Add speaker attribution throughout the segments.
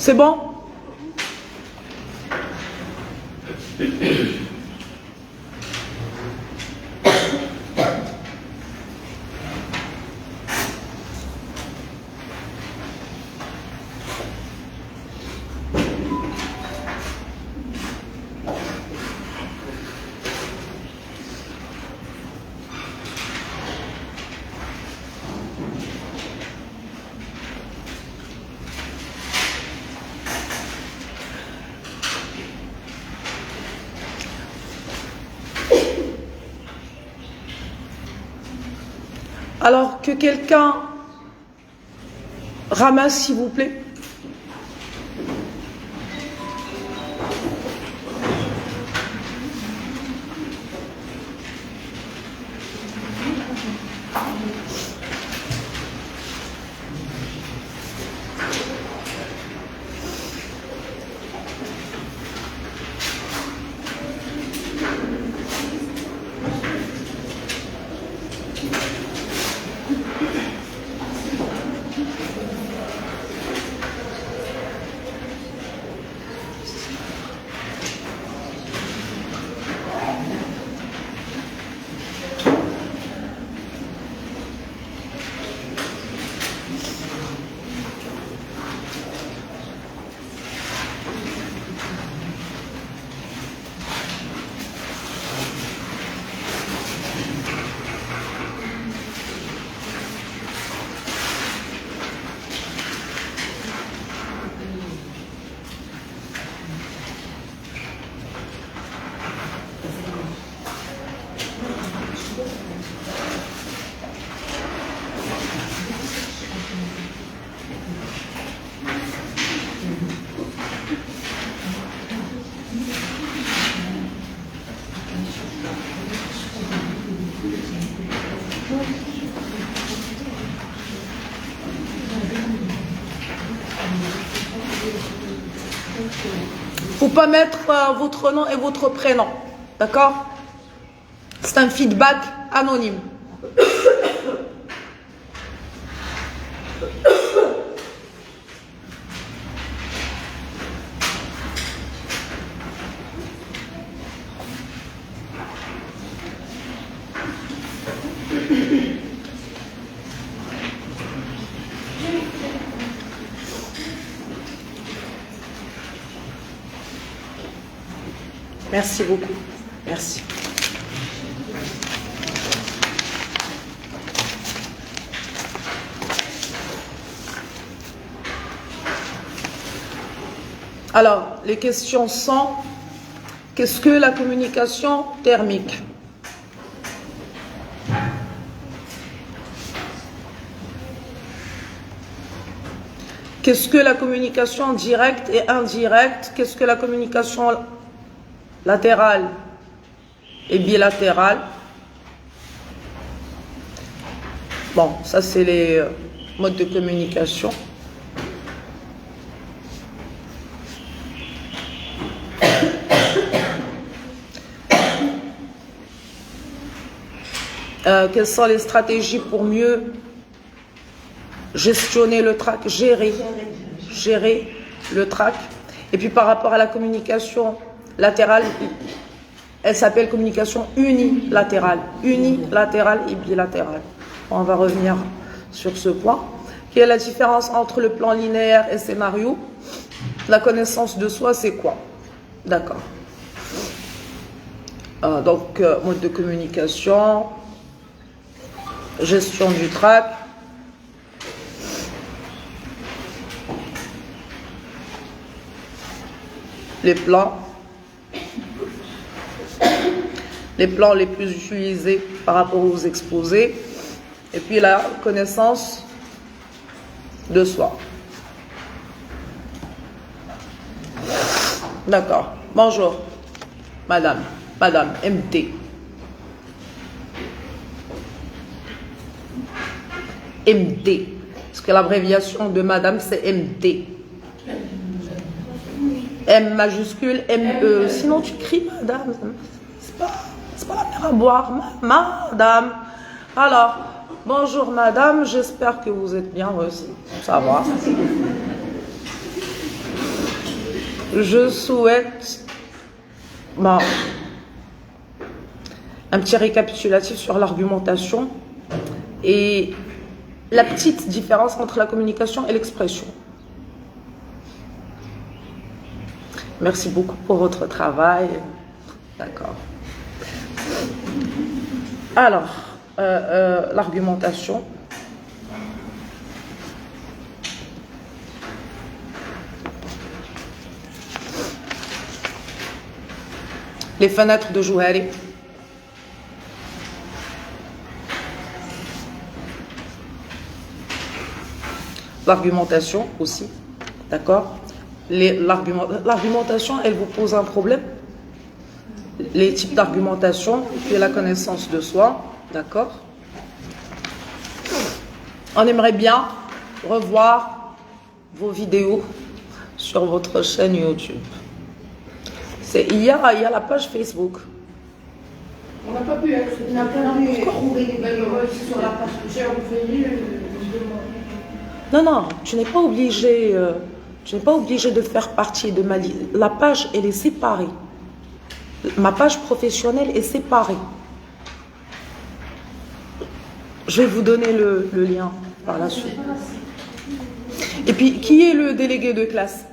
Speaker 1: C'est bon? Alors que quelqu'un ramasse, s'il vous plaît. Faut pas mettre votre nom et votre prénom, d'accord? C'est un feedback anonyme. Merci beaucoup. Merci. Alors, les questions sont, qu'est-ce que la communication thermique? Qu'est-ce que la communication directe et indirecte? Qu'est-ce que la communication latérale et bilatérale? Bon, ça c'est les modes de communication. Quelles sont les stratégies pour mieux gestionner le trac, gérer le trac? Et puis par rapport à la communication latérale, elle s'appelle communication unilatérale et bilatérale. On va revenir sur ce point. Quelle est la différence entre le plan linéaire et scénario? La connaissance de soi, c'est quoi? D'accord. Donc, mode de communication, gestion du trac. Les plans les plus utilisés par rapport aux exposés, et puis la connaissance de soi. D'accord. Bonjour, madame MT. MT. Parce que l'abréviation de madame, c'est MT. M majuscule, ME. Sinon, tu cries madame. C'est pas la mer à boire. Madame. Alors, bonjour madame. J'espère que vous êtes bien aussi. Ça va. Je souhaite un petit récapitulatif sur l'argumentation et la petite différence entre la communication et l'expression. Merci beaucoup pour votre travail. D'accord. Alors, l'argumentation. Les fenêtres de Jouhari. L'argumentation aussi. D'accord. L'argumentation, elle vous pose un problème. Les types d'argumentation, puis la connaissance de soi, d'accord. On aimerait bien revoir vos vidéos sur votre chaîne YouTube. Il y a la page Facebook.
Speaker 2: On n'a pas pu trouver les belles sur la page. J'ai envoyé.
Speaker 1: Non, tu n'es pas obligé. Tu n'es pas obligé de faire partie de ma liste. La page, elle est séparée. Ma page professionnelle est séparée. Je vais vous donner le lien par la suite. Et puis, qui est le délégué de classe?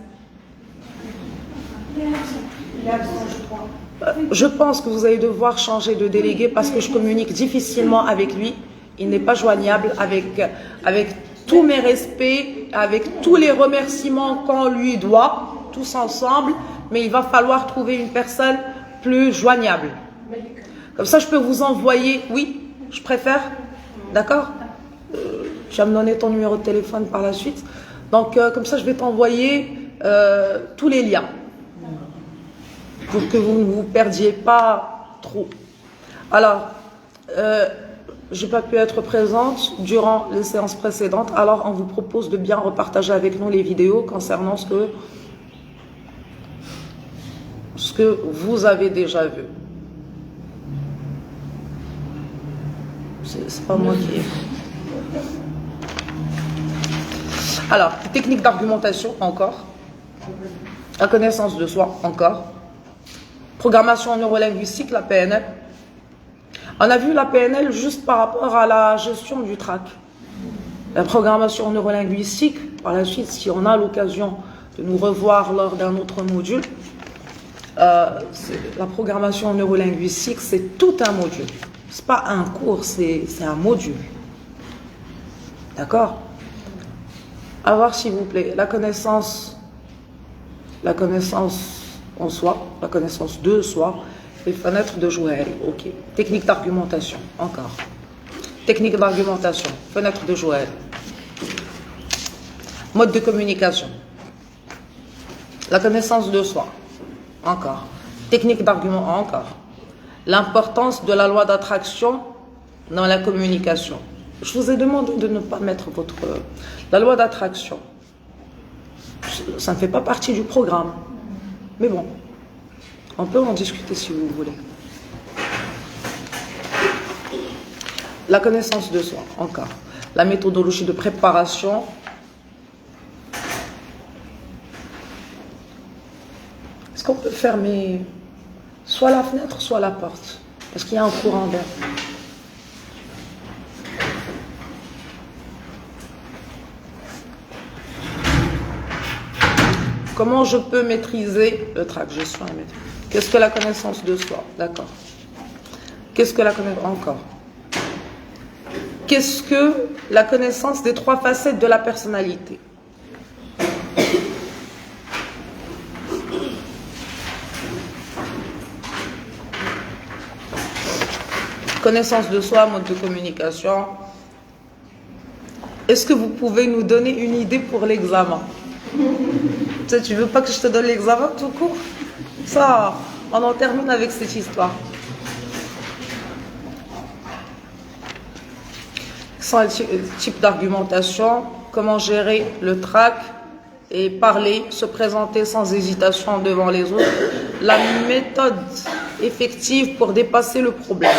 Speaker 1: Je pense que vous allez devoir changer de délégué parce que je communique difficilement avec lui. Il n'est pas joignable avec tous mes respects, avec tous les remerciements qu'on lui doit, tous ensemble. Mais il va falloir trouver une personne plus joignable. Comme ça, je peux vous envoyer. Oui, je préfère. D'accord. Tu vas me donner ton numéro de téléphone par la suite. Donc, comme ça, je vais t'envoyer tous les liens pour que vous ne vous perdiez pas trop. Alors, je n'ai pas pu être présente durant les séances précédentes. Alors, on vous propose de bien repartager avec nous les vidéos concernant ce que vous avez déjà vu. C'est pas moi qui... Alors, technique d'argumentation, encore. La connaissance de soi, encore. Programmation neurolinguistique, la PNL. On a vu la PNL juste par rapport à la gestion du TRAC. La programmation neurolinguistique, par la suite, si on a l'occasion de nous revoir lors d'un autre module, la programmation neurolinguistique, c'est tout un module. C'est pas un cours, c'est un module. D'accord? À voir, s'il vous plaît, la connaissance en soi, la connaissance de soi, les fenêtres de Jouhari. Ok. Technique d'argumentation, encore. Technique d'argumentation, fenêtre de Jouhari. Mode de communication. La connaissance de soi, encore. Technique d'argument, encore. L'importance de la loi d'attraction dans la communication. Je vous ai demandé de ne pas mettre la loi d'attraction. Ça ne fait pas partie du programme. Mais bon, on peut en discuter si vous voulez. La connaissance de soi, encore. La méthodologie de préparation. Est-ce qu'on peut fermer soit la fenêtre, soit la porte? Parce qu'il y a un courant d'air. Comment je peux maîtriser le TRAC? Gestion et maîtrise. Qu'est-ce que la connaissance de soi? D'accord. Qu'est-ce que la connaissance? Encore. Qu'est-ce que la connaissance des 3 facettes de la personnalité? Connaissance de soi, mode de communication. Est-ce que vous pouvez nous donner une idée pour l'examen? Tu veux pas que je te donne l'examen tout court? Ça, on en termine avec cette histoire. Sans le type d'argumentation, comment gérer le TRAC et parler, se présenter sans hésitation devant les autres. La méthode effective pour dépasser le problème.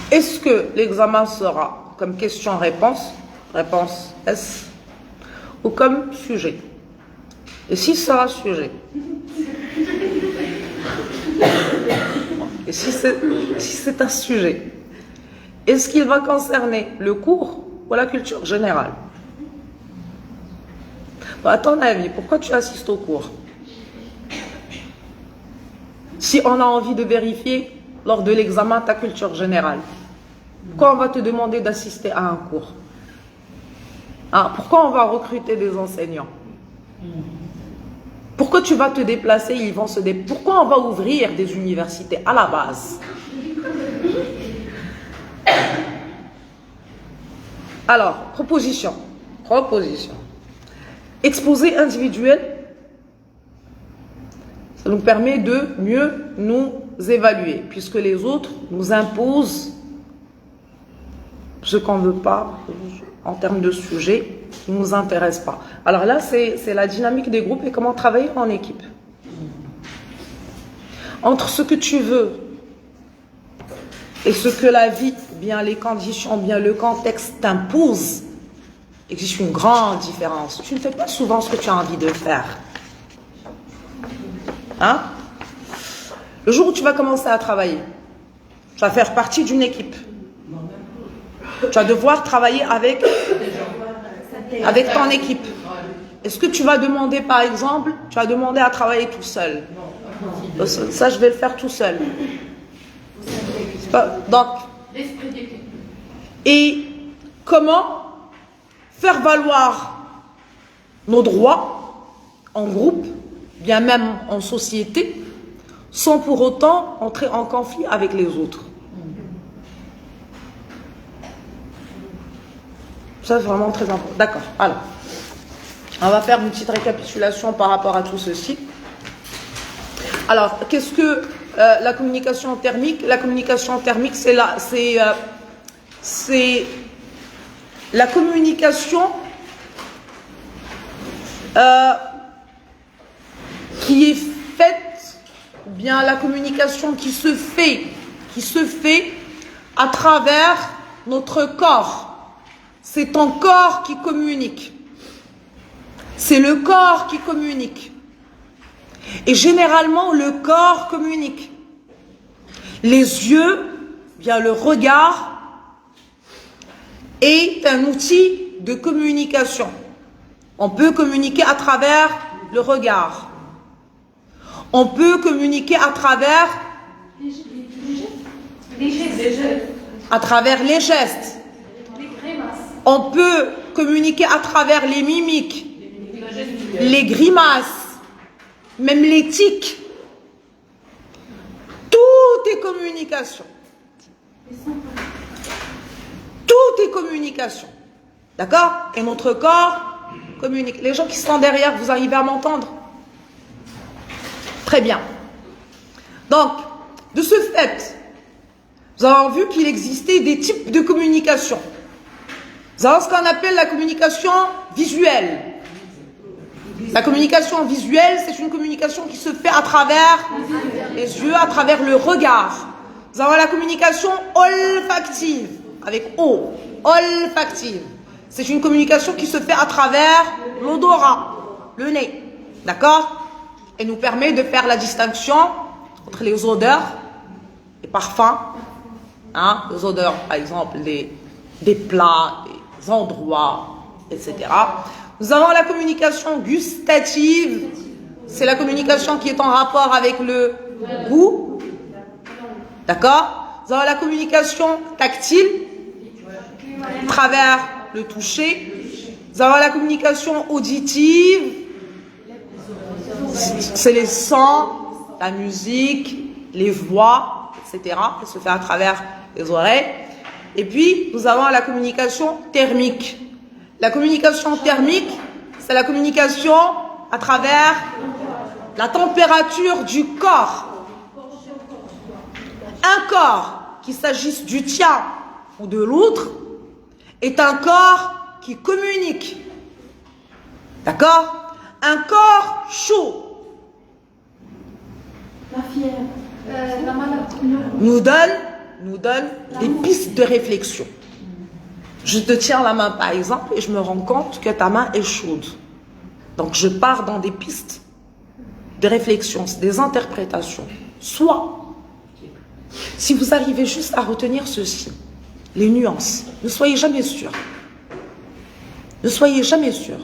Speaker 1: Est-ce que l'examen sera comme question-réponse, réponse S, ou comme sujet? Et si ça sera sujet? Et si c'est un sujet, est-ce qu'il va concerner le cours ou la culture générale? Bon, à ton avis, pourquoi tu assistes au cours? Si on a envie de vérifier lors de l'examen ta culture générale, pourquoi on va te demander d'assister à un cours? Hein, pourquoi on va recruter des enseignants? Pourquoi tu vas te déplacer, ils vont se déplacer? Pourquoi on va ouvrir des universités à la base? Alors, proposition. Exposé individuel, ça nous permet de mieux nous évaluer, puisque les autres nous imposent ce qu'on ne veut pas en termes de sujet qui ne nous intéresse pas. Alors là, c'est la dynamique des groupes et comment travailler en équipe. Entre ce que tu veux et ce que la vie, bien les conditions, bien le contexte t'impose, existe une grande différence. Tu ne fais pas souvent ce que tu as envie de faire. Hein? Le jour où tu vas commencer à travailler, tu vas faire partie d'une équipe. Tu vas devoir travailler avec ton équipe. Est-ce que tu vas demander, par exemple, tu vas demander à travailler tout seul? Ça, je vais le faire tout seul. Donc, et comment faire valoir nos droits en groupe, bien même en société, sans pour autant entrer en conflit avec les autres? Ça, c'est vraiment très important. D'accord. Alors, on va faire une petite récapitulation par rapport à tout ceci. Alors, qu'est-ce que la communication thermique? La communication thermique, c'est la communication qui est faite, ou bien la communication qui se fait à travers notre corps. C'est ton corps qui communique. C'est le corps qui communique. Et généralement, le corps communique. Les yeux, bien le regard, est un outil de communication. On peut communiquer à travers le regard. On peut communiquer à travers les gestes. On peut communiquer à travers les mimiques, les grimaces, même les tics. Tout est communication. Tout est communication. D'accord? Et notre corps communique. Les gens qui sont derrière, vous arrivez à m'entendre? Très bien. Donc, de ce fait, nous avons vu qu'il existait des types de communication. Nous avons ce qu'on appelle la communication visuelle. La communication visuelle, c'est une communication qui se fait à travers les yeux, à travers le regard. Nous avons la communication olfactive, avec O, olfactive. C'est une communication qui se fait à travers l'odorat, le nez. D'accord? Et nous permet de faire la distinction entre les odeurs, les parfums, hein, les odeurs, par exemple, des plats, des endroits, etc. Nous avons la communication gustative. C'est la communication qui est en rapport avec le goût. D'accord? Nous avons la communication tactile, à travers le toucher. Nous avons la communication auditive. C'est les sons, la musique, les voix, etc. Ça se fait à travers les oreilles. Et puis, nous avons la communication thermique. La communication thermique, c'est la communication à travers la température du corps. Un corps, qu'il s'agisse du tien ou de l'autre, est un corps qui communique. D'accord? Un corps chaud
Speaker 2: La fièvre, la maladie.
Speaker 1: nous donne des pistes de réflexion. Je te tiens la main, par exemple, et je me rends compte que ta main est chaude. Donc, je pars dans des pistes de réflexion, des interprétations. Soit, si vous arrivez juste à retenir ceci, les nuances, ne soyez jamais sûr. Ne soyez jamais sûr.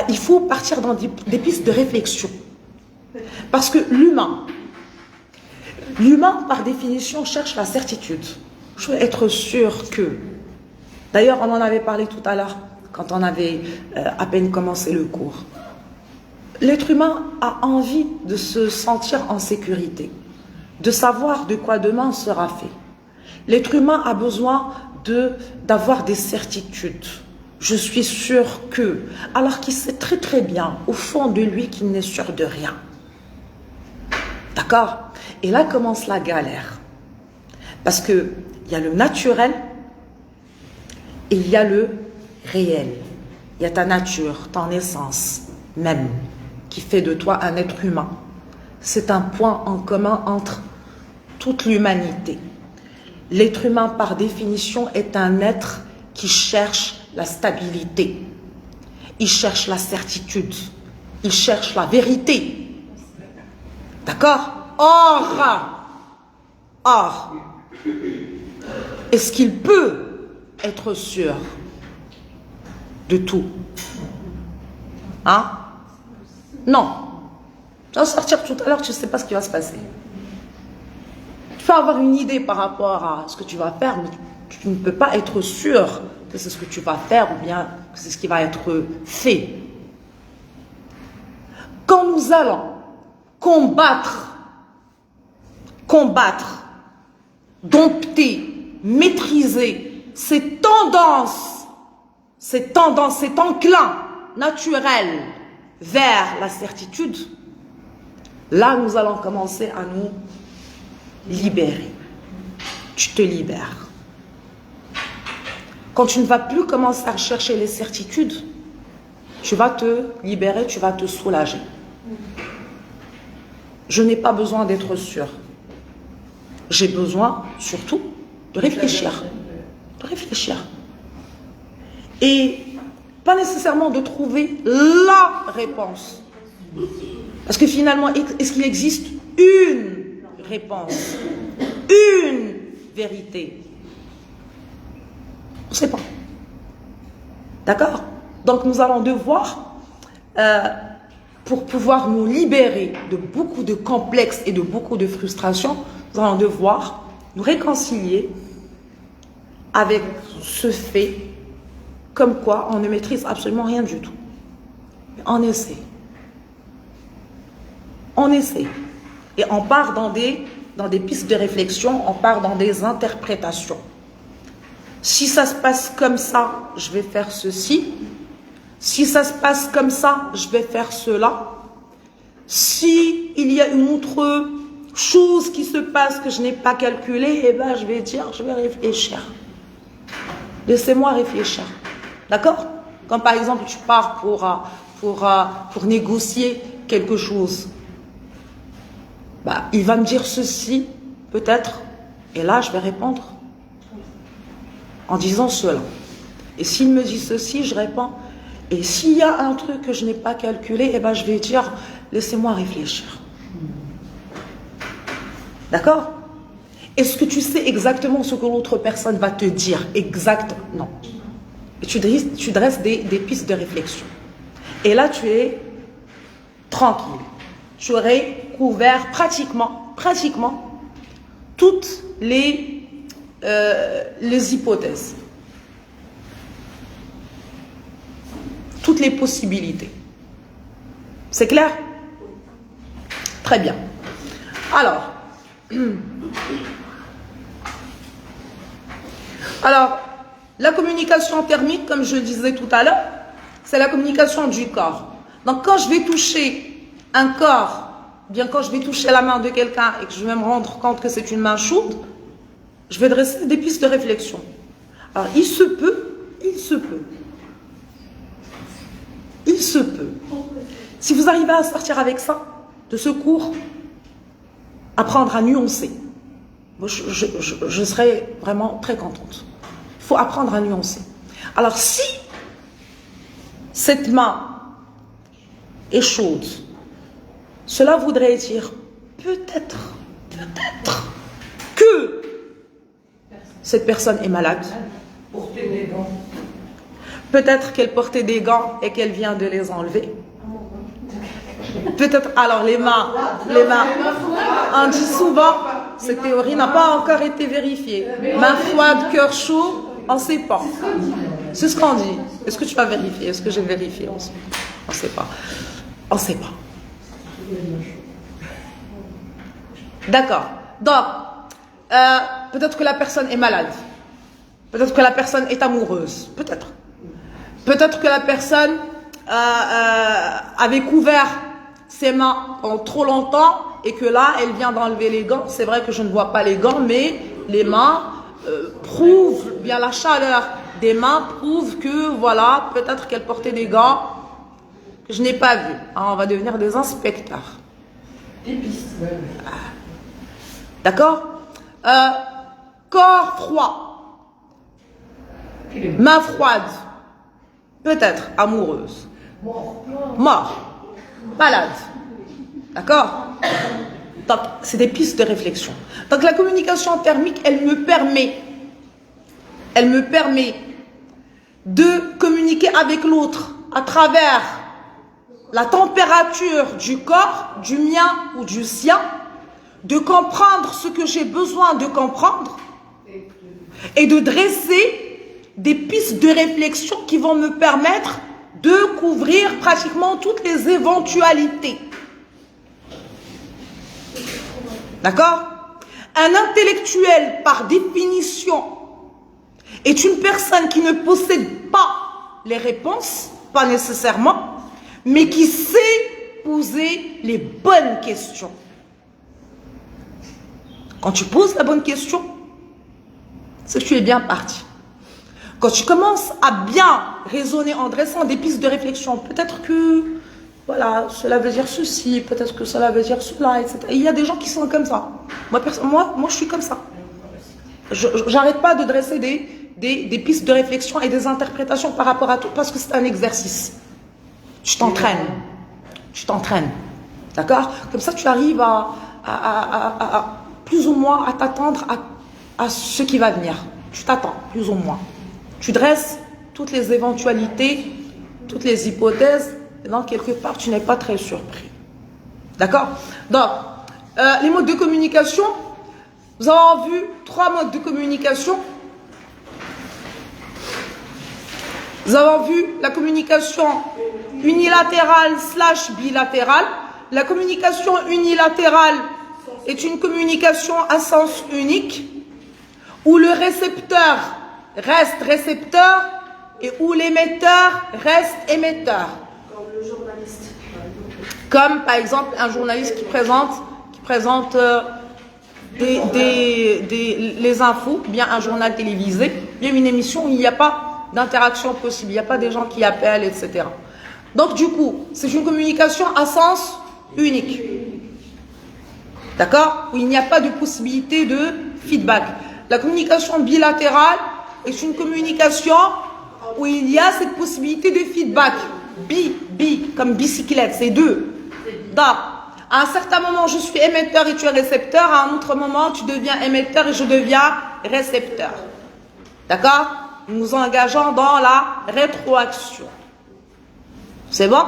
Speaker 1: Il faut partir dans des pistes de réflexion. Parce que l'humain, par définition, cherche la certitude. Je veux être sûr que... D'ailleurs, on en avait parlé tout à l'heure, quand on avait à peine commencé le cours. L'être humain a envie de se sentir en sécurité, de savoir de quoi demain sera fait. L'être humain a besoin d'avoir des certitudes. Je suis sûr que... Alors qu'il sait très très bien, au fond de lui, qu'il n'est sûr de rien. D'accord? Et là commence la galère. Parce qu'il y a le naturel et il y a le réel. Il y a ta nature, ton essence même, qui fait de toi un être humain. C'est un point en commun entre toute l'humanité. L'être humain, par définition, est un être qui cherche la stabilité. Il cherche la certitude. Il cherche la vérité. D'accord? Or, est-ce qu'il peut être sûr de tout? Hein? Non. Tu vas sortir tout à l'heure, tu ne sais pas ce qui va se passer. Tu peux avoir une idée par rapport à ce que tu vas faire, mais tu ne peux pas être sûr que c'est ce que tu vas faire ou bien que c'est ce qui va être fait. Quand nous allons combattre, dompter, maîtriser ces tendances, cet enclin naturel vers la certitude, là nous allons commencer à nous libérer. Tu te libères. Quand tu ne vas plus commencer à chercher les certitudes, tu vas te libérer, tu vas te soulager. Je n'ai pas besoin d'être sûr. J'ai besoin, surtout, de réfléchir. De réfléchir. Et pas nécessairement de trouver la réponse. Parce que finalement, est-ce qu'il existe une réponse? Une vérité? On ne sait pas. D'accord? Donc nous allons devoir, pour pouvoir nous libérer de beaucoup de complexes et de beaucoup de frustrations, nous allons devoir nous réconcilier avec ce fait, comme quoi on ne maîtrise absolument rien du tout. On essaie. On essaie. Et on part dans des pistes de réflexion, on part dans des interprétations. Si ça se passe comme ça, je vais faire ceci. Si ça se passe comme ça, je vais faire cela. Si il y a une autre chose qui se passe que je n'ai pas calculée, eh ben je vais dire, je vais réfléchir. Laissez-moi réfléchir. D'accord? Quand par exemple tu pars pour négocier quelque chose, bah, il va me dire ceci, peut-être, et là je vais répondre en disant cela. Et s'il me dit ceci, je réponds. Et s'il y a un truc que je n'ai pas calculé, eh ben je vais dire, laissez-moi réfléchir. D'accord? Est-ce que tu sais exactement ce que l'autre personne va te dire? Exact? Non. Et tu dresses des pistes de réflexion. Et là, tu es tranquille. Tu aurais couvert pratiquement toutes les hypothèses. Toutes les possibilités. C'est clair? Très bien. Alors, la communication thermique, comme je le disais tout à l'heure, c'est la communication du corps. Donc, quand je vais toucher un corps, bien quand je vais toucher la main de quelqu'un et que je vais me rendre compte que c'est une main chaude, je vais dresser des pistes de réflexion. Alors, il se peut, si vous arrivez à sortir avec ça, de ce cours, apprendre à nuancer, je serai vraiment très contente. Il faut apprendre à nuancer. Alors, si cette main est chaude, cela voudrait dire peut-être que cette personne est malade.
Speaker 2: Porter des gants.
Speaker 1: Peut-être qu'elle portait des gants et qu'elle vient de les enlever. Peut-être, alors les mains, on dit souvent, cette théorie n'a pas encore été vérifiée. Main froide, cœur chaud, on ne sait pas. C'est ce qu'on dit. Est-ce que tu as vérifié? Est-ce que j'ai vérifié? On ne sait pas. On ne sait pas. D'accord. Donc, peut-être que la personne est malade. Peut-être que la personne est amoureuse. Peut-être. Peut-être que la personne avait couvert ses mains pendant trop longtemps et que là, elle vient d'enlever les gants. C'est vrai que je ne vois pas les gants, mais les mains prouvent, bien la chaleur des mains prouve que, voilà, peut-être qu'elle portait des gants que je n'ai pas vus. Alors, on va devenir des inspecteurs.
Speaker 2: Des pistes.
Speaker 1: D'accord? Corps froid. Main froide. Peut-être amoureuse. Mort. Malade. D'accord? Donc, c'est des pistes de réflexion. Donc, la communication thermique, elle me permet de communiquer avec l'autre à travers la température du corps, du mien ou du sien, de comprendre ce que j'ai besoin de comprendre et de dresser des pistes de réflexion qui vont me permettre de couvrir pratiquement toutes les éventualités. D'accord? Un intellectuel, par définition, est une personne qui ne possède pas les réponses, pas nécessairement, mais qui sait poser les bonnes questions. Quand tu poses la bonne question, c'est que tu es bien parti. Quand tu commences à bien raisonner en dressant des pistes de réflexion, peut-être que, voilà, cela veut dire ceci, peut-être que cela veut dire cela, etc. Et il y a des gens qui sont comme ça. Moi, je suis comme ça. J'arrête pas de dresser des pistes de réflexion et des interprétations par rapport à tout, parce que c'est un exercice. Tu t'entraînes. Tu t'entraînes. D'accord? Comme ça, tu arrives à plus ou moins à t'attendre à ce qui va venir. Tu t'attends, plus ou moins. Tu dresses toutes les éventualités, toutes les hypothèses, et donc quelque part, tu n'es pas très surpris. D'accord? Donc, les modes de communication, nous avons vu 3 modes de communication. Nous avons vu la communication unilatérale / bilatérale. La communication unilatérale est une communication à sens unique où le récepteur reste récepteur et où l'émetteur reste émetteur.
Speaker 2: Comme le journaliste.
Speaker 1: Comme par exemple un journaliste qui présente les infos, bien un journal télévisé, bien une émission où il n'y a pas d'interaction possible, il n'y a pas des gens qui appellent, etc. Donc du coup, c'est une communication à sens unique. D'accord? Où il n'y a pas de possibilité de feedback. La communication bilatérale est une communication où il y a cette possibilité de feedback. Comme bicyclette, c'est 2. Donc, à un certain moment, je suis émetteur et tu es récepteur. À un autre moment, tu deviens émetteur et je deviens récepteur. D'accord? Nous nous engageons dans la rétroaction. C'est bon?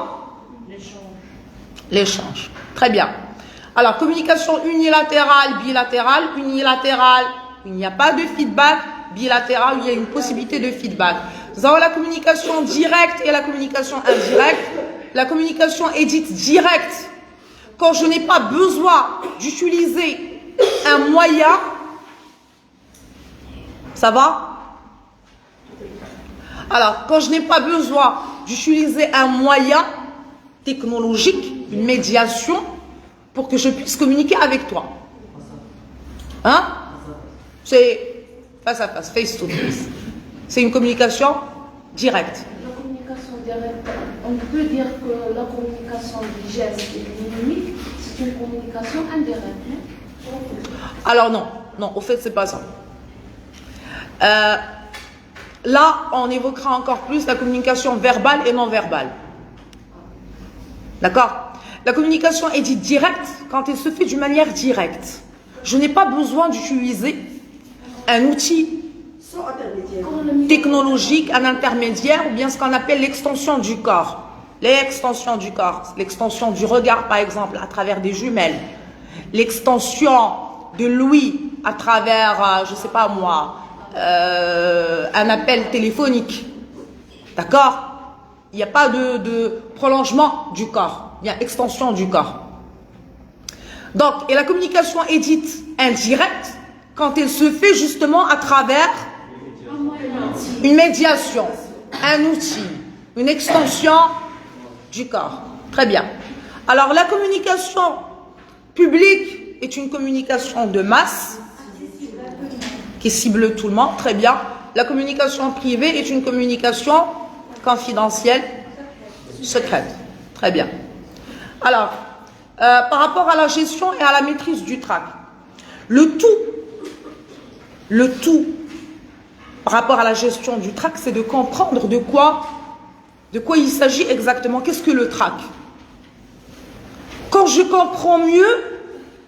Speaker 1: L'échange. Très bien. Alors, communication unilatérale, bilatérale. Unilatérale, il n'y a pas de feedback. Bilatérale, il y a une possibilité de feedback. Nous avons la communication directe et la communication indirecte. La communication est dite directe quand je n'ai pas besoin d'utiliser un moyen. Ça va? Alors, quand je n'ai pas besoin d'utiliser un moyen technologique, une médiation, pour que je puisse communiquer avec toi. Hein? C'est face à face, face to face. C'est une communication directe.
Speaker 3: La communication directe, on peut dire que la communication du geste et de mimique, c'est une communication indirecte. Non?
Speaker 1: Alors non, au fait, c'est pas ça. là, on évoquera encore plus la communication verbale et non verbale. D'accord? La communication est dite directe quand elle se fait d'une manière directe. Je n'ai pas besoin d'utiliser un outil technologique, un intermédiaire, ou bien ce qu'on appelle l'extension du corps. L'extension du corps, l'extension du regard, par exemple, à travers des jumelles. L'extension de l'ouïe à travers, je ne sais pas moi, un appel téléphonique. D'accord? Il n'y a pas de prolongement du corps. Il y a extension du corps. Donc, et la communication est dite indirecte quand elle se fait justement à travers une médiation, un outil, une extension du corps. Très bien. Alors, la communication publique est une communication de masse qui cible tout le monde. Très bien. La communication privée est une communication confidentielle, secrète. Très bien. Alors, par rapport à la gestion et à la maîtrise du trac, le tout, par rapport à la gestion du trac, c'est de comprendre de quoi il s'agit exactement. Qu'est-ce que le trac? Quand je comprends mieux,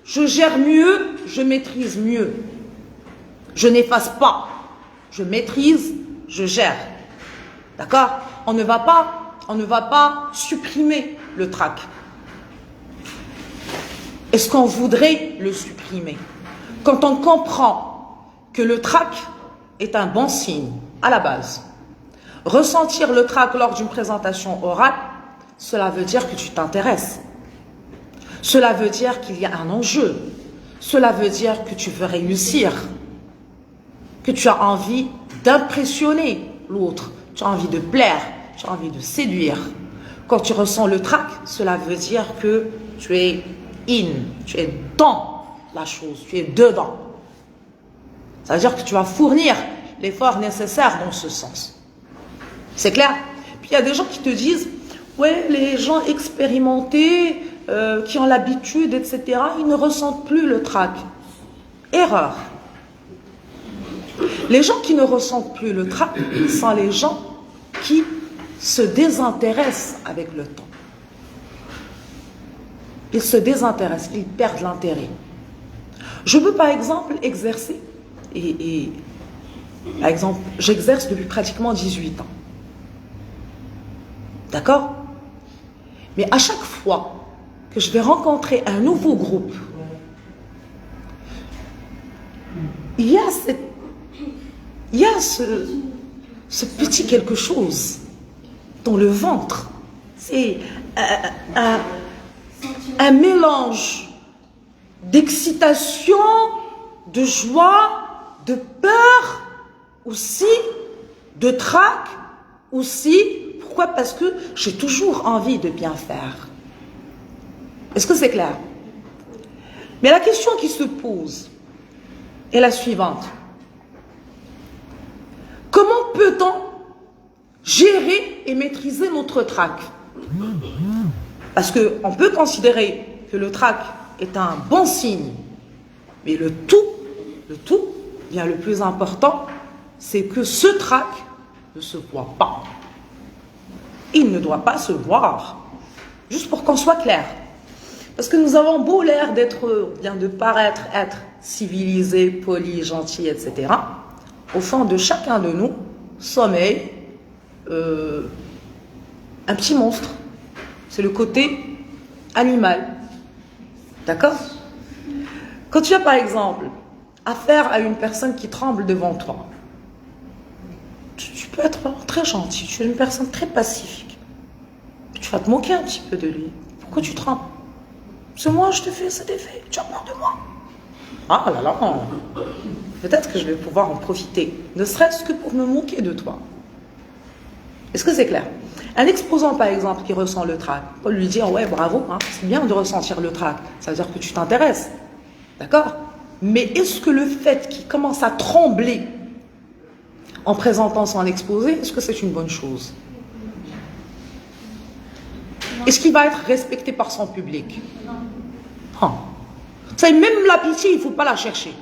Speaker 1: je gère mieux, je maîtrise mieux. Je n'efface pas, je maîtrise, je gère. D'accord? On ne va pas supprimer le trac. Est-ce qu'on voudrait le supprimer? Quand on comprend que le trac est un bon signe à la base, ressentir le trac lors d'une présentation orale, cela veut dire que tu t'intéresses. Cela veut dire qu'il y a un enjeu. Cela veut dire que tu veux réussir. Que tu as envie d'impressionner l'autre. Tu as envie de plaire. Tu as envie de séduire. Quand tu ressens le trac, cela veut dire que tu es tu es dans la chose, tu es dedans. Ça veut dire que tu vas fournir l'effort nécessaire dans ce sens. C'est clair? Puis il y a des gens qui te disent, ouais, les gens expérimentés, qui ont l'habitude, etc., ils ne ressentent plus le trac. Erreur. Les gens qui ne ressentent plus le trac sont les gens qui se désintéressent avec le temps. Ils se désintéressent, ils perdent l'intérêt. Je veux par exemple exercer, par exemple, j'exerce depuis pratiquement 18 ans. D'accord? Mais à chaque fois que je vais rencontrer un nouveau groupe, il y a ce petit quelque chose dans le ventre. C'est un mélange d'excitation, de joie, de peur, aussi, de trac, aussi. Pourquoi? Parce que j'ai toujours envie de bien faire. Est-ce que c'est clair? Mais la question qui se pose est la suivante. Comment peut-on gérer et maîtriser notre trac? Parce qu'on peut considérer que le trac est un bon signe, mais le tout, bien le plus important, c'est que ce trac ne se voit pas. Il ne doit pas se voir, juste pour qu'on soit clair. Parce que nous avons beau l'air d'être, bien de paraître être civilisés, polis, gentils, etc. Au fond de chacun de nous sommeille un petit monstre. C'est le côté animal. D'accord? Quand tu as par exemple affaire à une personne qui tremble devant toi, tu peux être très gentil, tu es une personne très pacifique. Tu vas te moquer un petit peu de lui. Pourquoi tu trembles? C'est moi, je te fais cet effet, tu as peur de moi. Ah là là, peut-être que je vais pouvoir en profiter, ne serait-ce que pour me moquer de toi. Est-ce que c'est clair? Un exposant, par exemple, qui ressent le trac, on peut lui dire, ouais, bravo, hein, c'est bien de ressentir le trac, ça veut dire que tu t'intéresses. D'accord? Mais est-ce que le fait qu'il commence à trembler en présentant son exposé, est-ce que c'est une bonne chose? Est-ce qu'il va être respecté par son public? Non. C'est même la pitié, il ne faut pas la chercher.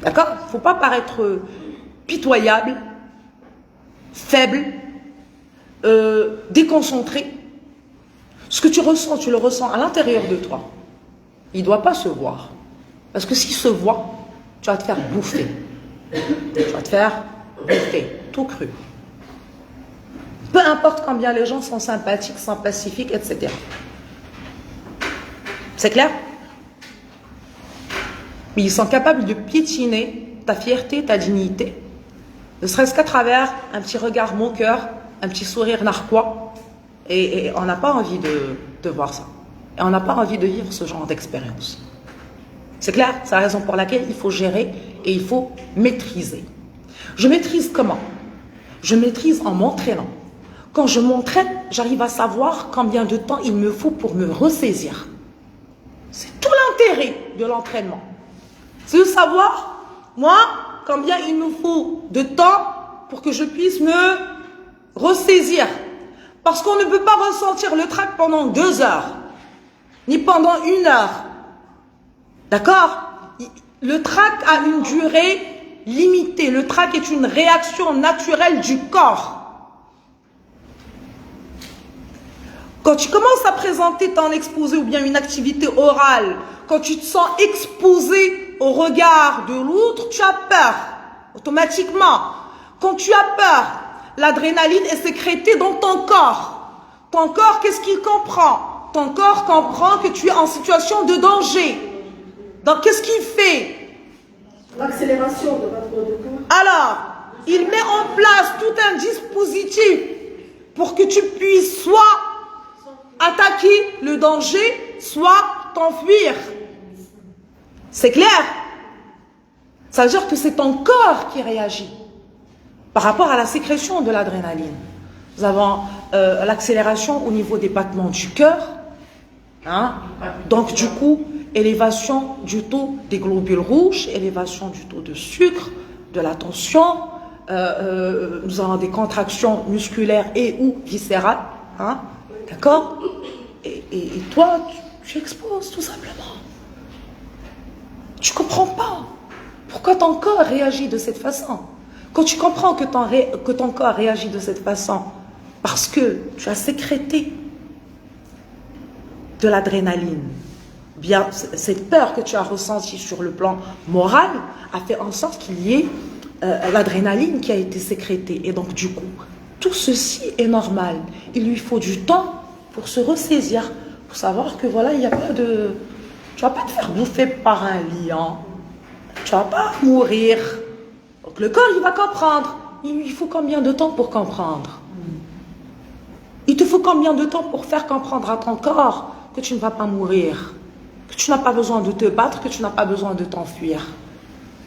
Speaker 1: D'accord? Il ne faut pas paraître pitoyable, faible, déconcentré. Ce que tu ressens, tu le ressens à l'intérieur de toi. Il ne doit pas se voir. Parce que s'il se voit, tu vas te faire bouffer. Tu vas te faire bouffer, tout cru. Peu importe combien les gens sont sympathiques, sont pacifiques, etc. C'est clair? Mais ils sont capables de piétiner ta fierté, ta dignité, ne serait-ce qu'à travers un petit regard moqueur, un petit sourire narquois. Et on n'a pas envie de voir ça. Et on n'a pas envie de vivre ce genre d'expérience. C'est clair? C'est la raison pour laquelle il faut gérer et il faut maîtriser. Je maîtrise comment? Je maîtrise en m'entraînant. Quand je m'entraîne, j'arrive à savoir combien de temps il me faut pour me ressaisir. C'est tout l'intérêt de l'entraînement. C'est de savoir, moi, combien il me faut de temps pour que je puisse me ressaisir. Parce qu'on ne peut pas ressentir le trac pendant 2 heures, ni pendant 1 heure. D'accord? Le trac a une durée limitée. Le trac est une réaction naturelle du corps. Quand tu commences à présenter ton exposé ou bien une activité orale, quand tu te sens exposé au regard de l'autre, tu as peur. Automatiquement. Quand tu as peur, l'adrénaline est sécrétée dans ton corps. Ton corps, qu'est-ce qu'il comprend? Ton corps comprend que tu es en situation de danger. Donc, qu'est-ce qu'il fait?
Speaker 2: L'accélération de votre corps.
Speaker 1: Alors, il met en place tout un dispositif pour que tu puisses soit attaquer le danger, soit t'enfuir. C'est clair? Ça veut dire que c'est ton corps qui réagit par rapport à la sécrétion de l'adrénaline. Nous avons l'accélération au niveau des battements du cœur. Hein? Donc, du coup, élévation du taux des globules rouges, élévation du taux de sucre, de la tension. Nous avons des contractions musculaires et ou viscérales. Hein? D'accord? Et toi, tu exposes tout simplement. Tu ne comprends pas pourquoi ton corps réagit de cette façon. Quand tu comprends que ton corps réagit de cette façon, parce que tu as sécrété de l'adrénaline, bien, cette peur que tu as ressentie sur le plan moral a fait en sorte qu'il y ait l'adrénaline qui a été sécrétée. Et donc, du coup, tout ceci est normal. Il lui faut du temps pour se ressaisir, pour savoir que voilà, il n'y a pas de... Tu ne vas pas te faire bouffer par un lion. Tu ne vas pas mourir. Donc le corps, il va comprendre. Il lui faut combien de temps pour comprendre? Il te faut combien de temps pour faire comprendre à ton corps que tu ne vas pas mourir, que tu n'as pas besoin de te battre, que tu n'as pas besoin de t'enfuir?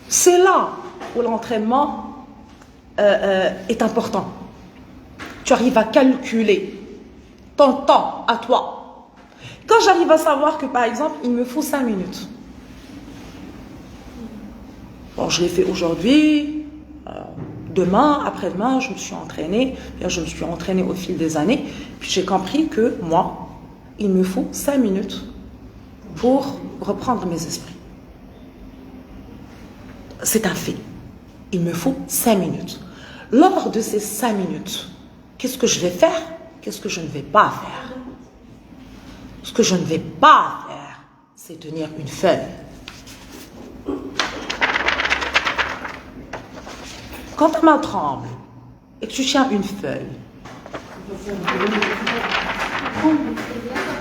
Speaker 1: C'est là où l'entraînement est important. Tu arrives à calculer ton temps à toi. Quand j'arrive à savoir que, par exemple, il me faut 5 minutes. Bon, je l'ai fait aujourd'hui, demain, après-demain, je me suis entraînée. Bien, je me suis entraînée au fil des années. Puis j'ai compris que, moi, il me faut 5 minutes pour reprendre mes esprits. C'est un fait. Il me faut 5 minutes. Lors de ces 5 minutes, qu'est-ce que je vais faire? Qu'est-ce que je ne vais pas faire? Ce que je ne vais pas faire, c'est tenir une feuille. Quand ta main tremble et que tu tiens une feuille,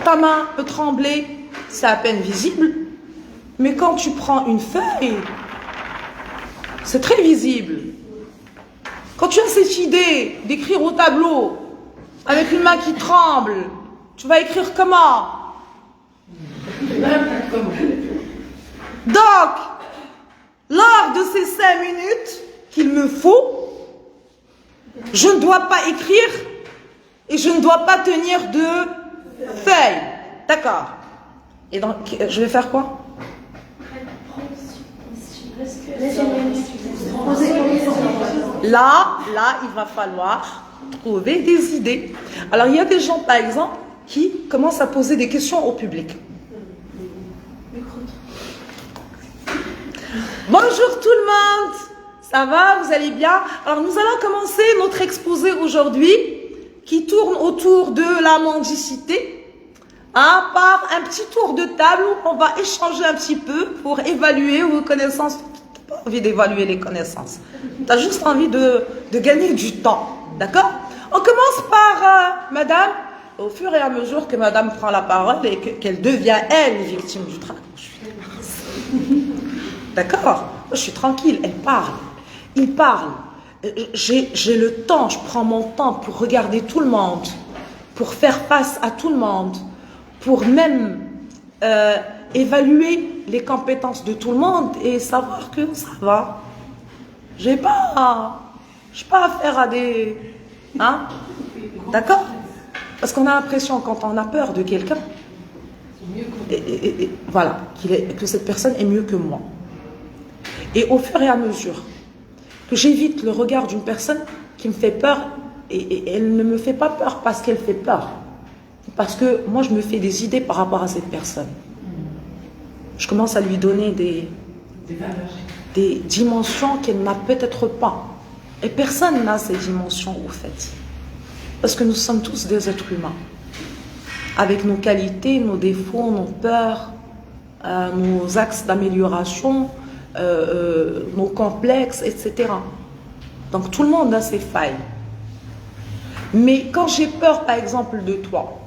Speaker 1: ta main peut trembler, c'est à peine visible, mais quand tu prends une feuille, c'est très visible. Quand tu as cette idée d'écrire au tableau avec une main qui tremble, tu vas écrire comment? Donc, lors de ces 5 minutes qu'il me faut, je ne dois pas écrire et je ne dois pas tenir de feuille. D'accord. Et donc, je vais faire quoi? Là, il va falloir trouver des idées. Alors, il y a des gens, par exemple, qui commencent à poser des questions au public. Bonjour tout le monde. Ça va, vous allez bien? Alors nous allons commencer notre exposé aujourd'hui qui tourne autour de la mendicité par un petit tour de table où on va échanger un petit peu pour évaluer vos connaissances. Tu n'as pas envie d'évaluer les connaissances. Tu as juste envie de gagner du temps. D'accord? On commence par madame. Au fur et à mesure que madame prend la parole et qu'elle devient, elle, victime du trac. D'accord? Moi, je suis tranquille, elle parle. Il parle. J'ai le temps, je prends mon temps pour regarder tout le monde, pour faire face à tout le monde, pour même évaluer les compétences de tout le monde et savoir que ça va. J'ai pas affaire à des... Hein? D'accord? Parce qu'on a l'impression, quand on a peur de quelqu'un, voilà, que cette personne est mieux que moi. Et au fur et à mesure que j'évite le regard d'une personne qui me fait peur, et elle ne me fait pas peur parce qu'elle fait peur, parce que moi je me fais des idées par rapport à cette personne. Je commence à lui donner des dimensions qu'elle n'a peut-être pas. Et personne n'a ces dimensions au fait. Parce que nous sommes tous des êtres humains, avec nos qualités, nos défauts, nos peurs, nos axes d'amélioration, nos complexes, etc. Donc tout le monde a ses failles. Mais quand j'ai peur, par exemple, de toi,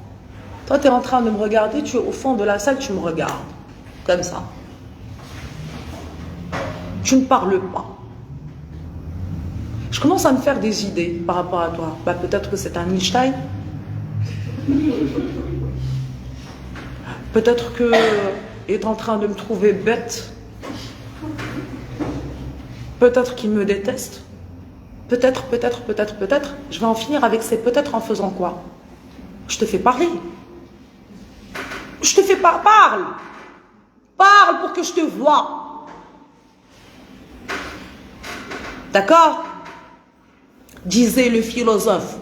Speaker 1: toi tu es en train de me regarder, tu es au fond de la salle, tu me regardes, comme ça. Tu ne parles pas. Je commence à me faire des idées par rapport à toi. Bah, peut-être que c'est un Einstein. Peut-être qu'il est en train de me trouver bête. Peut-être qu'il me déteste. Peut-être. Je vais en finir avec ces peut-être en faisant quoi? Je te fais parler. Je te fais pas... Parle. Parle pour que je te voie. D'accord? Disait le philosophe,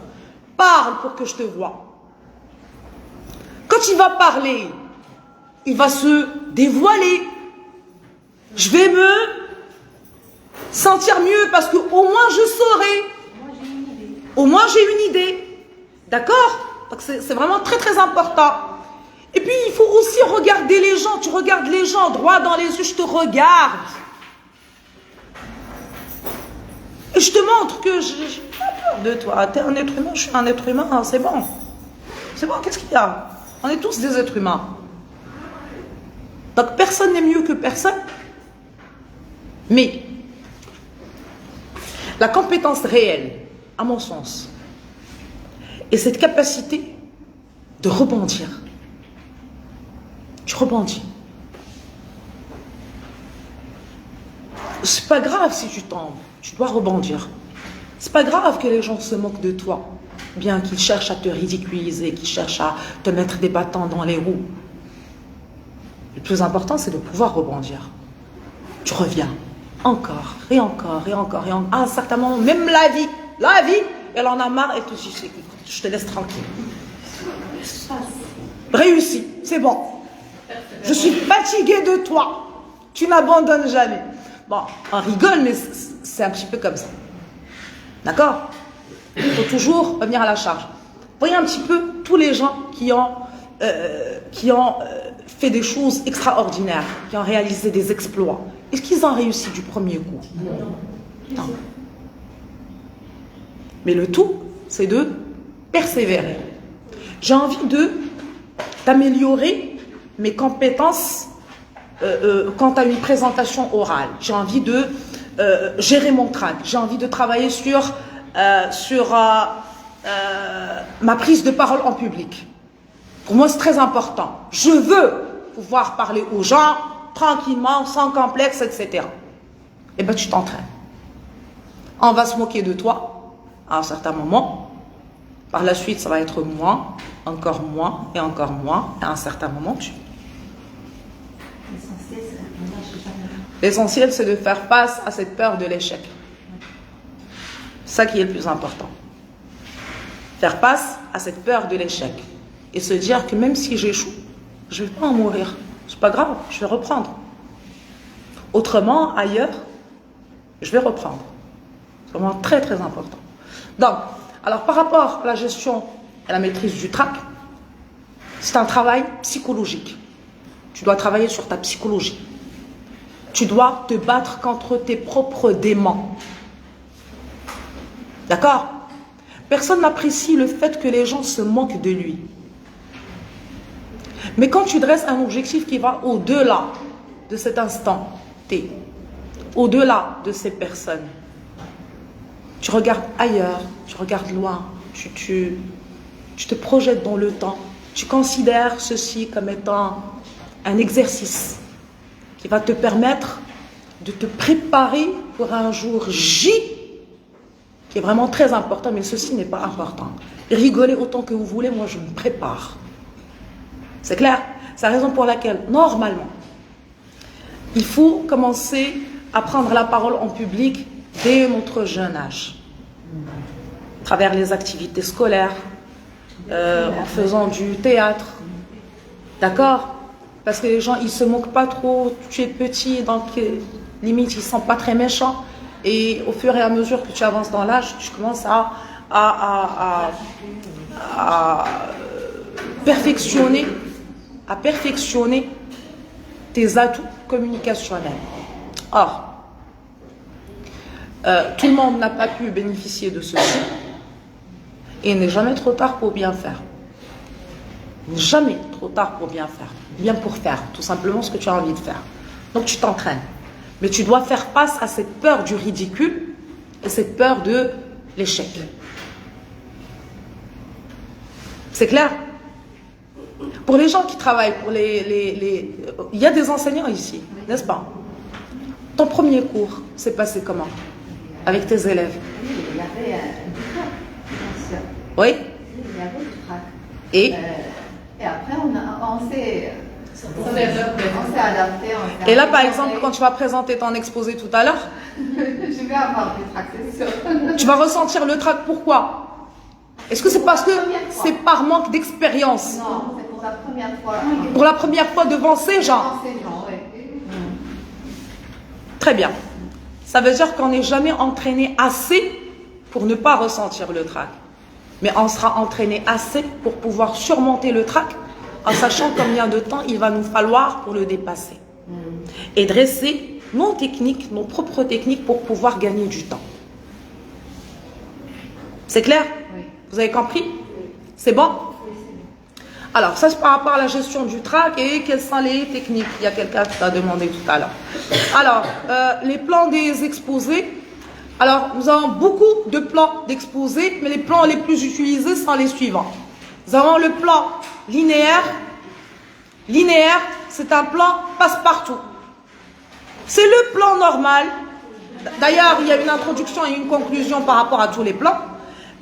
Speaker 1: parle pour que je te voie. Quand il va parler, il va se dévoiler. Je vais me sentir mieux parce que au moins je saurai. Au moins j'ai une idée. D'accord? Donc c'est vraiment très très important. Et puis il faut aussi regarder les gens. Tu regardes les gens droit dans les yeux, je te regarde. Et je te montre que je n'ai pas peur de toi. Tu es un être humain, je suis un être humain, c'est bon. C'est bon, qu'est-ce qu'il y a? On est tous des êtres humains. Donc personne n'est mieux que personne. Mais la compétence réelle, à mon sens, est cette capacité de rebondir. Tu rebondis. C'est pas grave si tu tombes. Tu dois rebondir. C'est pas grave que les gens se moquent de toi, bien qu'ils cherchent à te ridiculiser, qu'ils cherchent à te mettre des bâtons dans les roues. Le plus important, c'est de pouvoir rebondir. Tu reviens encore, et encore, et encore, et encore. À un certain moment, même la vie, elle en a marre, elle te dit, je te laisse tranquille. Réussi, c'est bon. Je suis fatiguée de toi. Tu n'abandonnes jamais. Bon, on rigole, mais c'est un petit peu comme ça. D'accord? Il faut toujours revenir à la charge. Voyez un petit peu tous les gens qui ont fait des choses extraordinaires, qui ont réalisé des exploits. Est-ce qu'ils ont réussi du premier coup? Non. Mais le tout, c'est de persévérer. J'ai envie d'améliorer mes compétences quant à une présentation orale. J'ai envie de gérer mon trac. J'ai envie de travailler sur ma prise de parole en public. Pour moi, c'est très important. Je veux pouvoir parler aux gens tranquillement, sans complexe, etc. Eh bien, tu t'entraînes. On va se moquer de toi à un certain moment. Par la suite, ça va être moins, encore moins, et encore moins. Et à un certain moment, L'essentiel, c'est de faire face à cette peur de l'échec. C'est ça qui est le plus important. Faire face à cette peur de l'échec. Et se dire que même si j'échoue, je ne vais pas en mourir. C'est pas grave, je vais reprendre. Autrement, ailleurs, je vais reprendre. C'est vraiment très très important. Donc, alors par rapport à la gestion et la maîtrise du trac, c'est un travail psychologique. Tu dois travailler sur ta psychologie. Tu dois te battre contre tes propres démons. D'accord? Personne n'apprécie le fait que les gens se moquent de lui. Mais quand tu dresses un objectif qui va au-delà de cet instant T, au-delà de ces personnes, tu regardes ailleurs, tu regardes loin, tu te projettes dans le temps, tu considères ceci comme étant un exercice qui va te permettre de te préparer pour un jour J qui est vraiment très important, mais ceci n'est pas important. Rigolez autant que vous voulez, moi je me prépare. C'est clair? C'est la raison pour laquelle, normalement, il faut commencer à prendre la parole en public dès notre jeune âge. À travers les activités scolaires, en faisant du théâtre. D'accord? Parce que les gens, ils se moquent pas trop, tu es petit, donc limite, ils sont pas très méchants. Et au fur et à mesure que tu avances dans l'âge, tu commences à perfectionner tes atouts communicationnels. Or, tout le monde n'a pas pu bénéficier de ceci. Et il n'est jamais trop tard pour bien faire. Jamais trop tard pour bien faire. Bien pour faire, tout simplement ce que tu as envie de faire. Donc tu t'entraînes. Mais tu dois faire face à cette peur du ridicule et cette peur de l'échec. C'est clair? Pour les gens qui travaillent, il y a des enseignants ici, n'est-ce pas? Ton premier cours s'est passé comment? Avec tes élèves?
Speaker 4: Il y avait du trac, bien sûr.
Speaker 1: Oui?
Speaker 4: Il y avait du trac.
Speaker 1: Et
Speaker 4: après, on s'est adapté.
Speaker 1: Et là, par exemple, quand tu vas présenter ton exposé tout à l'heure,
Speaker 4: je vais avoir du trac, c'est sûr.
Speaker 1: tu vas ressentir le trac. Pourquoi? Est-ce que c'est parce que c'est par manque d'expérience?
Speaker 4: Non, c'est pour la première fois.
Speaker 1: Pour la première fois devant ces gens?
Speaker 4: Devant ces gens, oui.
Speaker 1: Très bien. Ça veut dire qu'on n'est jamais entraîné assez pour ne pas ressentir le trac. Mais on sera entraîné assez pour pouvoir surmonter le trac en sachant combien de temps il va nous falloir pour le dépasser. Et dresser nos techniques, nos propres techniques pour pouvoir gagner du temps. C'est clair?
Speaker 4: Oui.
Speaker 1: Vous avez compris? C'est bon? Alors, ça c'est par rapport à la gestion du trac et quelles sont les techniques. Il y a quelqu'un qui t'a demandé tout à l'heure. Alors, les plans des exposés. Alors, nous avons beaucoup de plans d'exposés, mais les plans les plus utilisés sont les suivants. Nous avons le plan linéaire. Linéaire, c'est un plan passe-partout. C'est le plan normal. D'ailleurs, il y a une introduction et une conclusion par rapport à tous les plans.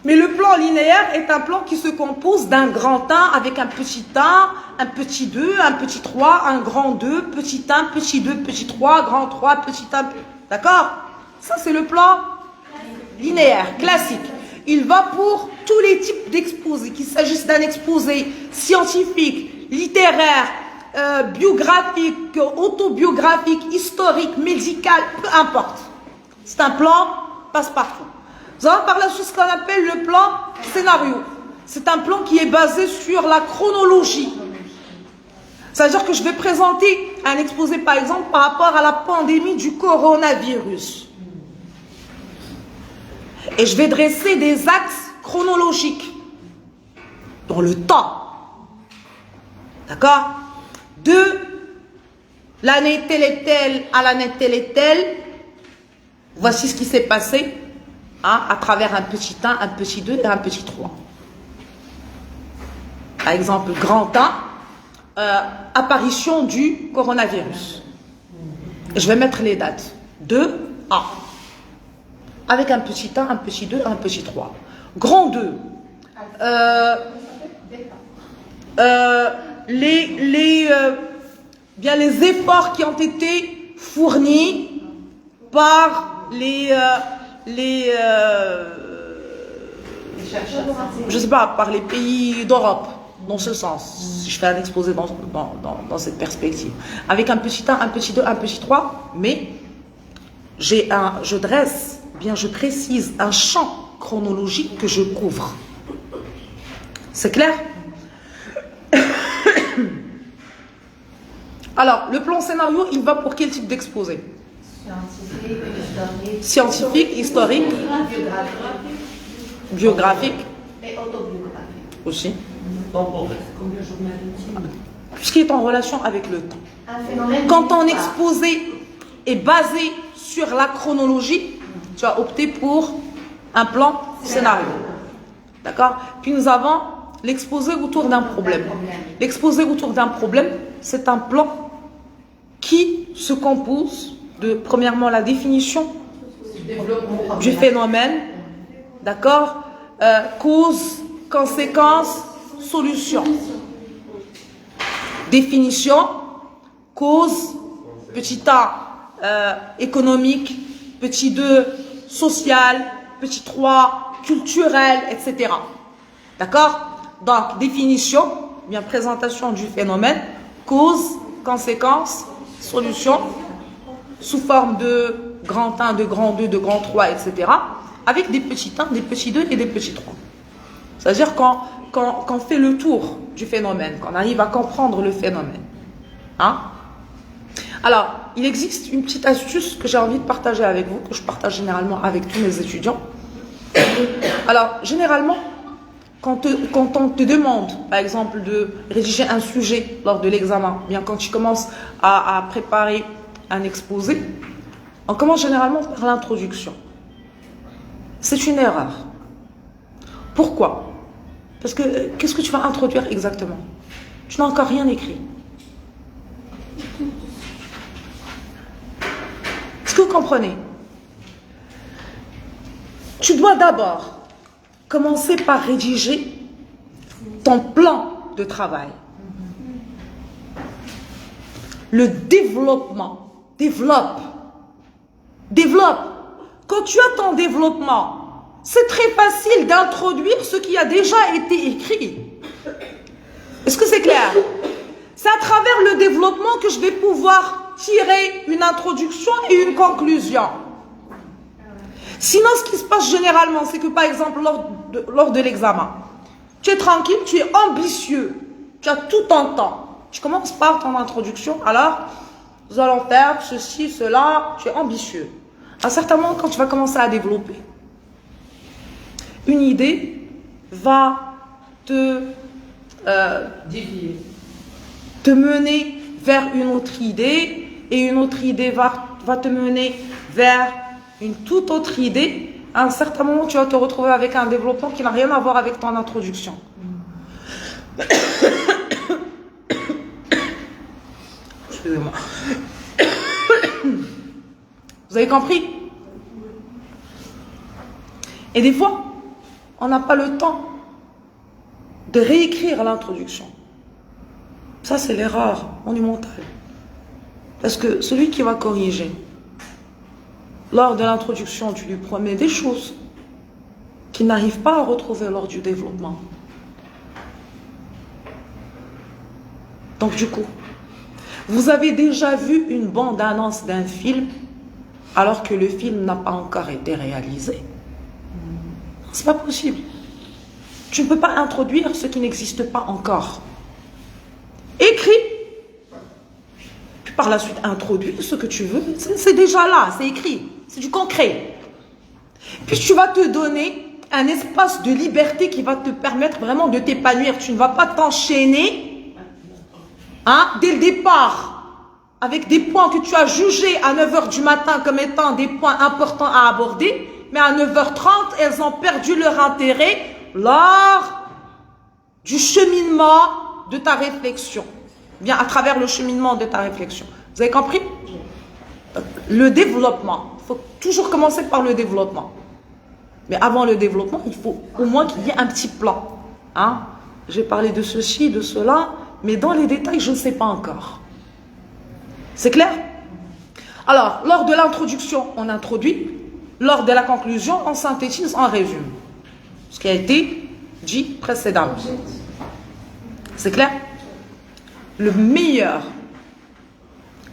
Speaker 1: Mais le plan linéaire est un plan qui se compose d'un grand 1 avec un petit 1, un petit 2, un petit 3, un grand 2, petit 1, petit 2, petit 3, grand 3, petit 1. D'accord? Ça, c'est le plan linéaire, classique. Il va pour tous les types d'exposés, qu'il s'agisse d'un exposé scientifique, littéraire, biographique, autobiographique, historique, médical, peu importe. C'est un plan passe-partout. Nous avons par la suite ce qu'on appelle le plan scénario. C'est un plan qui est basé sur la chronologie. C'est-à-dire que je vais présenter un exposé, par exemple, par rapport à la pandémie du coronavirus. Et je vais dresser des axes chronologiques dans le temps. D'accord? De l'année telle et telle à l'année telle et telle, voici ce qui s'est passé à travers un petit 1, un petit 2 et un petit 3. Par exemple, grand 1, apparition du coronavirus. Je vais mettre les dates. 2, A. Avec un petit 1, un petit 2 et un petit 3. Grand 2. Bien les efforts qui ont été fournis par je sais pas, par les pays d'Europe, dans ce sens, si je fais un exposé dans cette perspective. Avec un petit 1, un petit 2, un petit 3, mais je dresse, bien je précise un champ chronologique que je couvre. C'est clair? Alors, le plan scénario, il va pour quel type d'exposé? Scientifique, historique, biographique
Speaker 4: et autobiographique.
Speaker 1: aussi. Tout ce qui est en relation avec le temps.
Speaker 4: Un phénomène.
Speaker 1: Quand ton exposé est basé sur la chronologie, tu as opté pour un plan scénario. D'accord? Puis nous avons l'exposé autour d'un problème. L'exposé autour d'un problème, c'est un plan qui se compose de, premièrement, la définition du phénomène, d'accord, cause, conséquence, solution. Définition, cause, petit a, économique, petit 2, social, petit 3, culturel, etc. D'accord? Donc, définition, bien présentation du phénomène, cause, conséquence, solution, sous forme de grand 1, de grand 2, de grand 3, etc. Avec des petits 1, des petits 2 et des petits 3. C'est-à-dire qu'on fait le tour du phénomène, qu'on arrive à comprendre le phénomène. Hein? Alors, il existe une petite astuce que j'ai envie de partager avec vous, que je partage généralement avec tous mes étudiants. Alors, généralement, quand on te demande, par exemple, de rédiger un sujet lors de l'examen, bien quand tu commences à préparer un exposé, on commence généralement par l'introduction. C'est une erreur. Pourquoi? Parce que qu'est-ce que tu vas introduire exactement? Tu n'as encore rien écrit. Est-ce que vous comprenez? Tu dois d'abord commencer par rédiger ton plan de travail. Le développement. Développe. Quand tu as ton développement, c'est très facile d'introduire ce qui a déjà été écrit. Est-ce que c'est clair? C'est à travers le développement que je vais pouvoir tirer une introduction et une conclusion. Sinon, ce qui se passe généralement, c'est que par exemple, lors de l'examen, tu es tranquille, tu es ambitieux, tu as tout ton temps. Tu commences par ton introduction, alors, nous allons faire ceci, cela, tu es ambitieux. À un certain moment, quand tu vas commencer à développer, une idée va te mener vers une autre idée, et une autre idée va te mener vers une toute autre idée. À un certain moment, tu vas te retrouver avec un développement qui n'a rien à voir avec ton introduction. Excusez-moi. Vous avez compris? Et des fois, on n'a pas le temps de réécrire l'introduction. Ça, c'est l'erreur monumentale. Parce que celui qui va corriger, lors de l'introduction, tu lui promets des choses qu'il n'arrive pas à retrouver lors du développement. Donc du coup, vous avez déjà vu une bande-annonce d'un film alors que le film n'a pas encore été réalisé. C'est pas possible. Tu ne peux pas introduire ce qui n'existe pas encore. Écris, puis par la suite introduis ce que tu veux. C'est déjà là, c'est écrit, c'est du concret. Puis tu vas te donner un espace de liberté qui va te permettre vraiment de t'épanouir. Tu ne vas pas t'enchaîner dès le départ avec des points que tu as jugés à 9h du matin comme étant des points importants à aborder, mais à 9h30, elles ont perdu leur intérêt lors du cheminement de ta réflexion. Bien, à travers le cheminement de ta réflexion. Vous avez compris? Le développement. Il faut toujours commencer par le développement. Mais avant le développement, il faut au moins qu'il y ait un petit plan. J'ai parlé de ceci, de cela, mais dans les détails, je ne sais pas encore. C'est clair? Alors, lors de l'introduction, on introduit. Lors de la conclusion, on synthétise, on résume ce qui a été dit précédemment. C'est clair? Le meilleur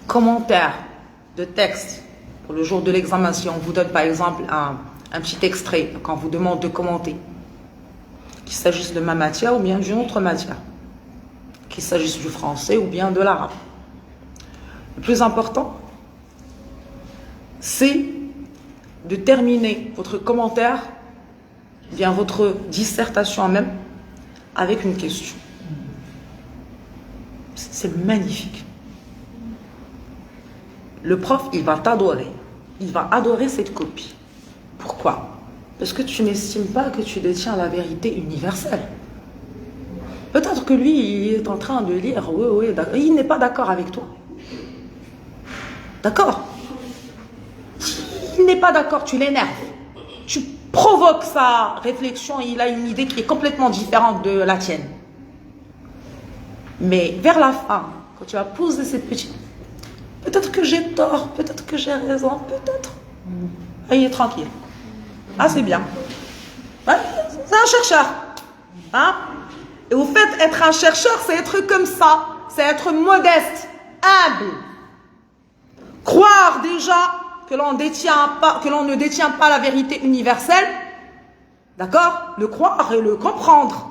Speaker 1: commentaire de texte pour le jour de l'examen, si on vous donne par exemple un petit extrait, quand on vous demande de commenter, qu'il s'agisse de ma matière ou bien d'une autre matière, qu'il s'agisse du français ou bien de l'arabe. Le plus important, c'est de terminer votre commentaire, bien votre dissertation même, avec une question. C'est magnifique. Le prof, il va t'adorer. Il va adorer cette copie. Pourquoi? Parce que tu n'estimes pas que tu détiens la vérité universelle. Peut-être que lui, il est en train de lire, oui, d'accord. Il n'est pas d'accord avec toi. D'accord? Il n'est pas d'accord, tu l'énerves. Tu provoques sa réflexion, il a une idée qui est complètement différente de la tienne. Mais vers la fin, quand tu vas poser cette petite... Peut-être que j'ai tort, peut-être que j'ai raison, peut-être. Il est tranquille. Ah, c'est bien. Ouais, c'est un chercheur. Hein? Et au fait, être un chercheur, c'est être comme ça. C'est être modeste, humble. Croire déjà que l'on ne détient pas la vérité universelle. D'accord? Le croire et le comprendre.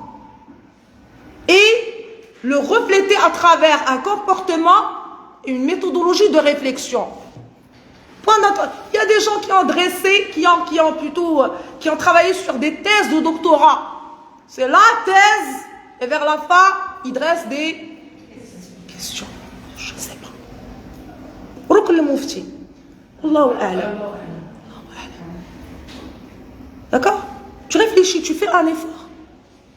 Speaker 1: Et le refléter à travers un comportement et une méthodologie de réflexion. Il y a des gens qui ont dressé, qui ont travaillé sur des thèses de doctorat. C'est la thèse, et vers la fin, ils dressent des questions. Je ne sais pas. Rukn le Mufti. Allahu a'lam. D'accord? Tu réfléchis, tu fais un effort.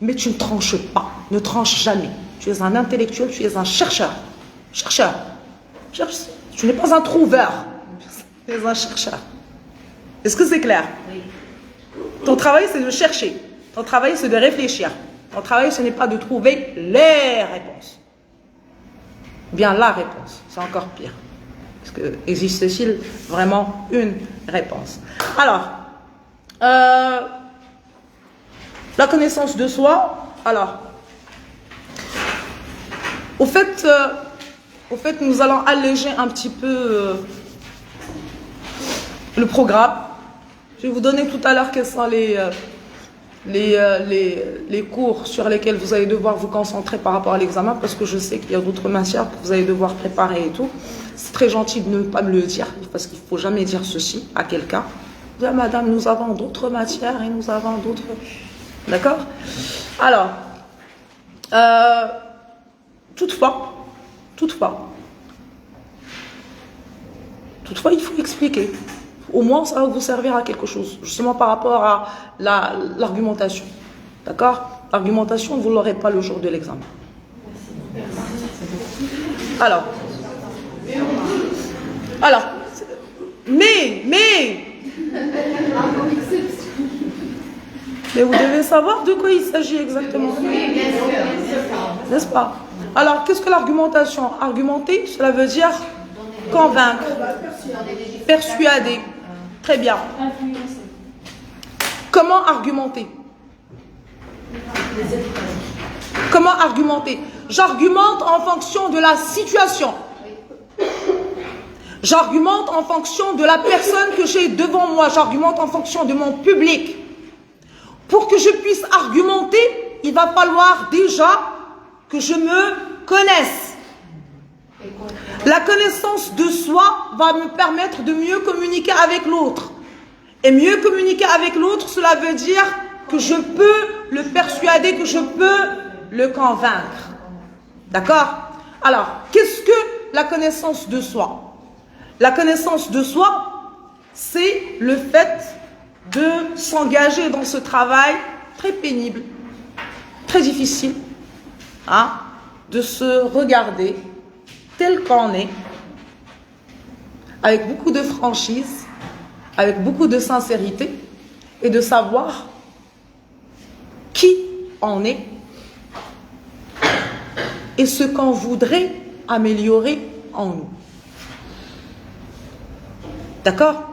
Speaker 1: Mais tu ne tranches pas. Ne tranche jamais. Tu es un intellectuel, tu es un chercheur. Chercheur. Tu n'es pas un trouveur. Tu es un chercheur. Est-ce que c'est clair? Oui. Ton travail, c'est de chercher. Ton travail, c'est de réfléchir. Ton travail, ce n'est pas de trouver les réponses. Bien la réponse. C'est encore pire. Parce que existe-t-il vraiment une réponse? Alors, la connaissance de soi. Alors, au fait, nous allons alléger un petit peu le programme. Je vais vous donner tout à l'heure quels sont les cours sur lesquels vous allez devoir vous concentrer par rapport à l'examen, parce que je sais qu'il y a d'autres matières que vous allez devoir préparer et tout. C'est très gentil de ne pas me le dire, parce qu'il ne faut jamais dire ceci à quelqu'un. Dire, madame, nous avons d'autres matières et nous avons d'autres... D'accord? Alors, toutefois, il faut expliquer. Au moins, ça va vous servir à quelque chose, justement par rapport à l'argumentation. D'accord? L'argumentation, vous ne l'aurez pas le jour de l'examen. Alors, mais vous devez savoir de quoi il s'agit exactement. N'est-ce pas? Alors, qu'est-ce que l'argumentation? Argumenter, cela veut dire convaincre, persuader. Très bien. Comment argumenter? Comment argumenter? J'argumente en fonction de la situation. J'argumente en fonction de la personne que j'ai devant moi. J'argumente en fonction de mon public. Pour que je puisse argumenter, il va falloir déjà que je me connaisse. La connaissance de soi va me permettre de mieux communiquer avec l'autre. Et mieux communiquer avec l'autre, cela veut dire que je peux le persuader, que je peux le convaincre. D'accord? Alors, qu'est-ce que la connaissance de soi? La connaissance de soi, c'est le fait de s'engager dans ce travail très pénible, très difficile, hein, de se regarder tel qu'on est, avec beaucoup de franchise, avec beaucoup de sincérité, et de savoir qui on est et ce qu'on voudrait améliorer en nous. D'accord?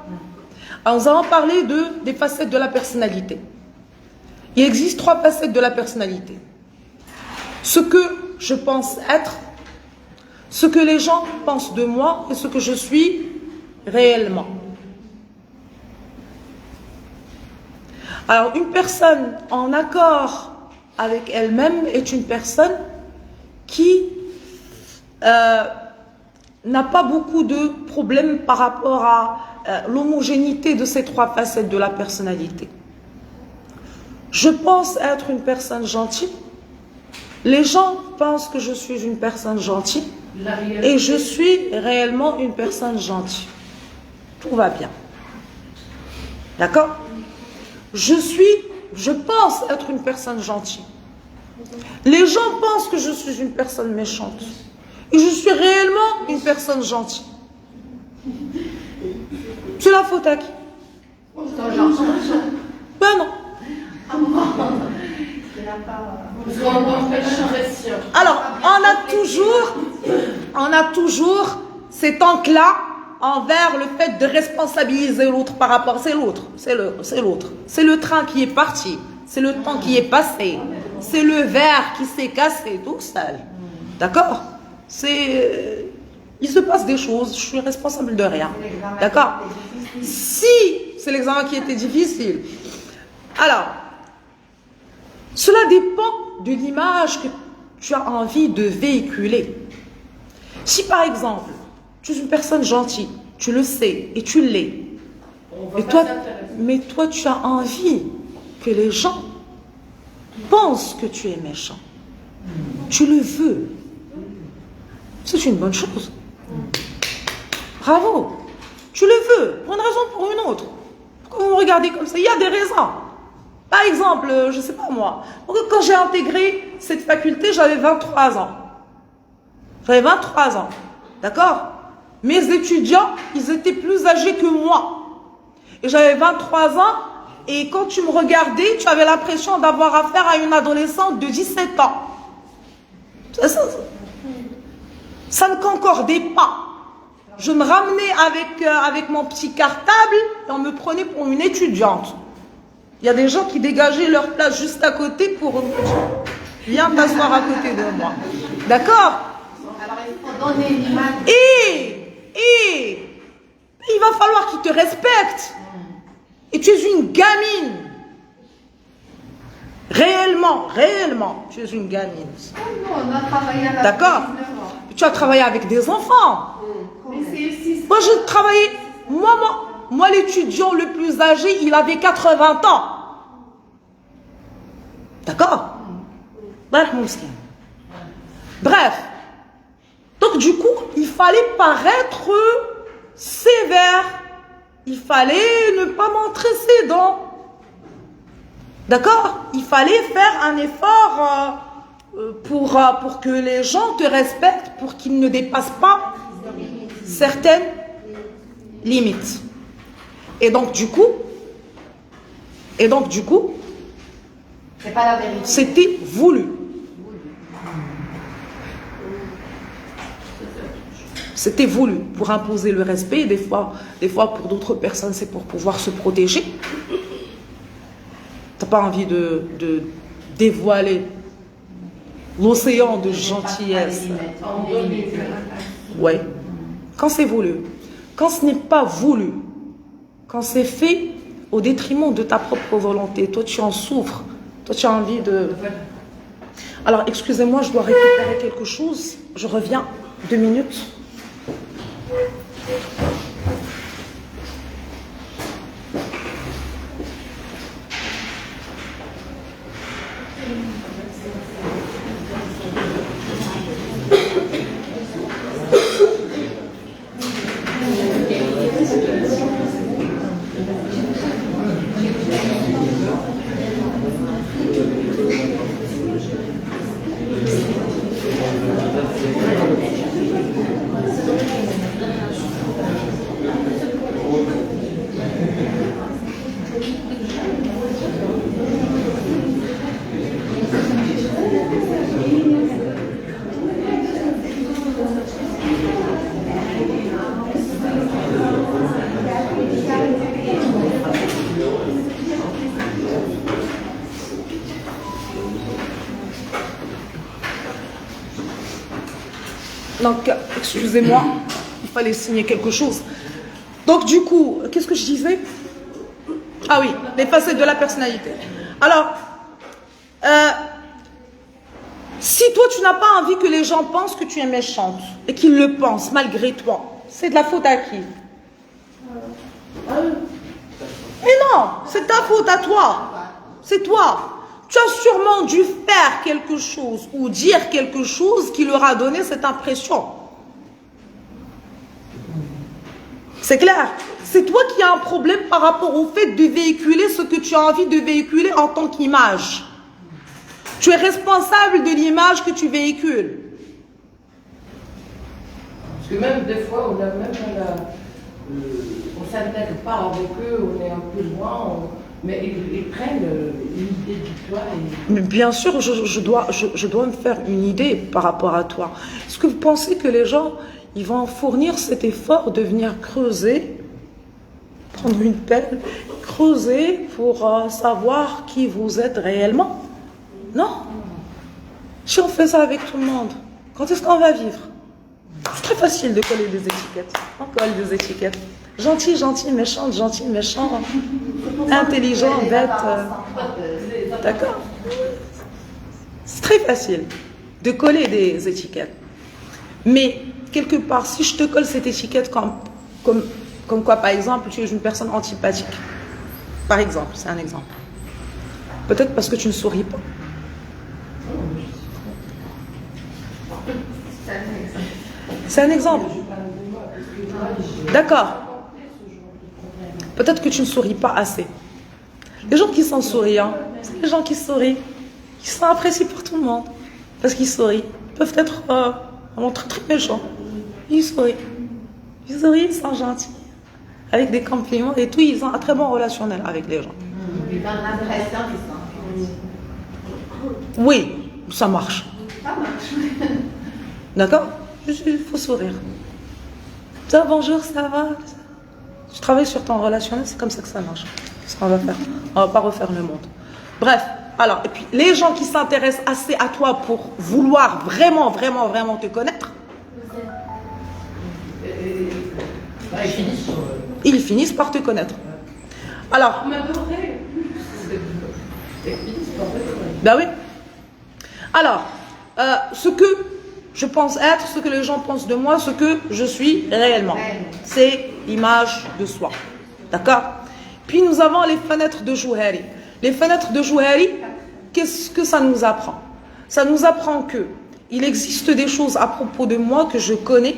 Speaker 1: Alors, nous allons parler des facettes de la personnalité. Il existe 3 facettes de la personnalité. Ce que je pense être, ce que les gens pensent de moi et ce que je suis réellement. Alors, une personne en accord avec elle-même est une personne qui n'a pas beaucoup de problèmes par rapport à l'homogénéité de ces trois facettes de la personnalité. Je pense être une personne gentille. Les gens pensent que je suis une personne gentille et je suis réellement une personne gentille. Tout va bien. D'accord? Je pense être une personne gentille. Les gens pensent que je suis une personne méchante. Et je suis réellement une personne gentille. C'est la faute à qui? Ben non. Alors, on a toujours cet enclat envers le fait de responsabiliser l'autre par rapport. C'est l'autre. C'est le train qui est parti. C'est le temps qui est passé. C'est le verre qui s'est cassé tout seul. D'accord? Il se passe des choses, je suis responsable de rien. D'accord? Si c'est l'examen qui était difficile. Alors, cela dépend de l'image que tu as envie de véhiculer. Si par exemple, tu es une personne gentille, tu le sais et tu l'es, mais toi tu as envie que les gens pensent que tu es méchant. Tu le veux. C'est une bonne chose. Bravo. Tu le veux, pour une raison ou pour une autre. Pourquoi vous me regardez comme ça? Il y a des raisons. Par exemple, je ne sais pas moi, quand j'ai intégré cette faculté, j'avais 23 ans. J'avais 23 ans. D'accord? Mes étudiants, ils étaient plus âgés que moi. Et j'avais 23 ans, et quand tu me regardais, tu avais l'impression d'avoir affaire à une adolescente de 17 ans. Ça ne concordait pas. Je me ramenais avec mon petit cartable et on me prenait pour une étudiante. Il y a des gens qui dégageaient leur place juste à côté pour viens t'asseoir à côté de moi. D'accord?
Speaker 4: Alors il faut donner l'image.
Speaker 1: Et il va falloir qu'ils te respectent. Et tu es une gamine. Réellement, tu es une gamine.
Speaker 4: On a travaillé avec
Speaker 1: D'accord? Tu as travaillé avec des enfants. Moi, j'ai travaillé. Moi, l'étudiant le plus âgé, il avait 80 ans. D'accord? Bref. Donc, du coup, il fallait paraître sévère. Il fallait ne pas montrer ses dents. D'accord? Il fallait faire un effort pour que les gens te respectent, pour qu'ils ne dépassent pas certaines limites. Et donc du coup,
Speaker 4: c'est pas la vérité.
Speaker 1: C'était voulu. C'était voulu pour imposer le respect. Des fois pour d'autres personnes, c'est pour pouvoir se protéger. T'as pas envie de dévoiler l'océan de gentillesse. Ouais. Quand c'est voulu. Quand ce n'est pas voulu, quand c'est fait au détriment de ta propre volonté, toi tu en souffres, toi tu as envie de... Alors excusez-moi, je dois récupérer quelque chose, je reviens 2 minutes. Donc, excusez-moi, il fallait signer quelque chose. Donc, du coup, qu'est-ce que je disais? Ah oui, les facettes de la personnalité. Alors, si toi, tu n'as pas envie que les gens pensent que tu es méchante et qu'ils le pensent malgré toi, c'est de la faute à qui? Mais non, c'est ta faute à toi. C'est toi. Tu as sûrement dû faire quelque chose ou dire quelque chose qui leur a donné cette impression. C'est clair. C'est toi qui as un problème par rapport au fait de véhiculer ce que tu as envie de véhiculer en tant qu'image. Tu es responsable de l'image que tu véhicules.
Speaker 2: Parce que même des fois, on s'intègre pas avec eux, on est un peu loin, mais ils prennent une idée de toi.
Speaker 1: Mais bien sûr, je dois me faire une idée par rapport à toi. Est-ce que vous pensez que les gens, ils vont fournir cet effort de venir creuser, prendre une pelle, creuser pour savoir qui vous êtes réellement? Non. Si on fait ça avec tout le monde, quand est-ce qu'on va vivre? C'est très facile de coller des étiquettes. On colle des étiquettes. Gentil, gentil, méchant, intelligent, bête. D'accord? C'est très facile de coller des étiquettes. Mais quelque part, si je te colle cette étiquette comme quoi, par exemple, tu es une personne antipathique. Par exemple, c'est un exemple. Peut-être parce que tu ne souris pas. C'est un exemple. D'accord. Peut-être que tu ne souris pas assez. Les gens qui sont souriants, c'est les gens qui sourient, qui sont appréciés par tout le monde. Parce qu'ils sourient. Ils peuvent être très très méchants. Ils sourient. Ils sourient, ils sont gentils. Avec des compliments et tout, ils ont un très bon relationnel avec les gens.
Speaker 4: Ils donnent l'impression qu'ils sont.
Speaker 1: Oui, ça marche.
Speaker 4: Ça marche.
Speaker 1: D'accord? Il faut sourire. Ça, bonjour, ça va? Tu travailles sur ton relationnel, c'est comme ça que ça marche. C'est ce qu'on va faire. On va pas refaire le monde. Bref, alors, et puis les gens qui s'intéressent assez à toi pour vouloir vraiment, vraiment, vraiment te connaître, ils finissent par te connaître. Alors, ben oui. Alors, ce que je pense être, ce que les gens pensent de moi, ce que je suis réellement, c'est l'image de soi. D'accord? Puis nous avons les fenêtres de Jouhari. Les fenêtres de Jouhari, qu'est-ce que ça nous apprend? Ça nous apprend que il existe des choses à propos de moi que je connais,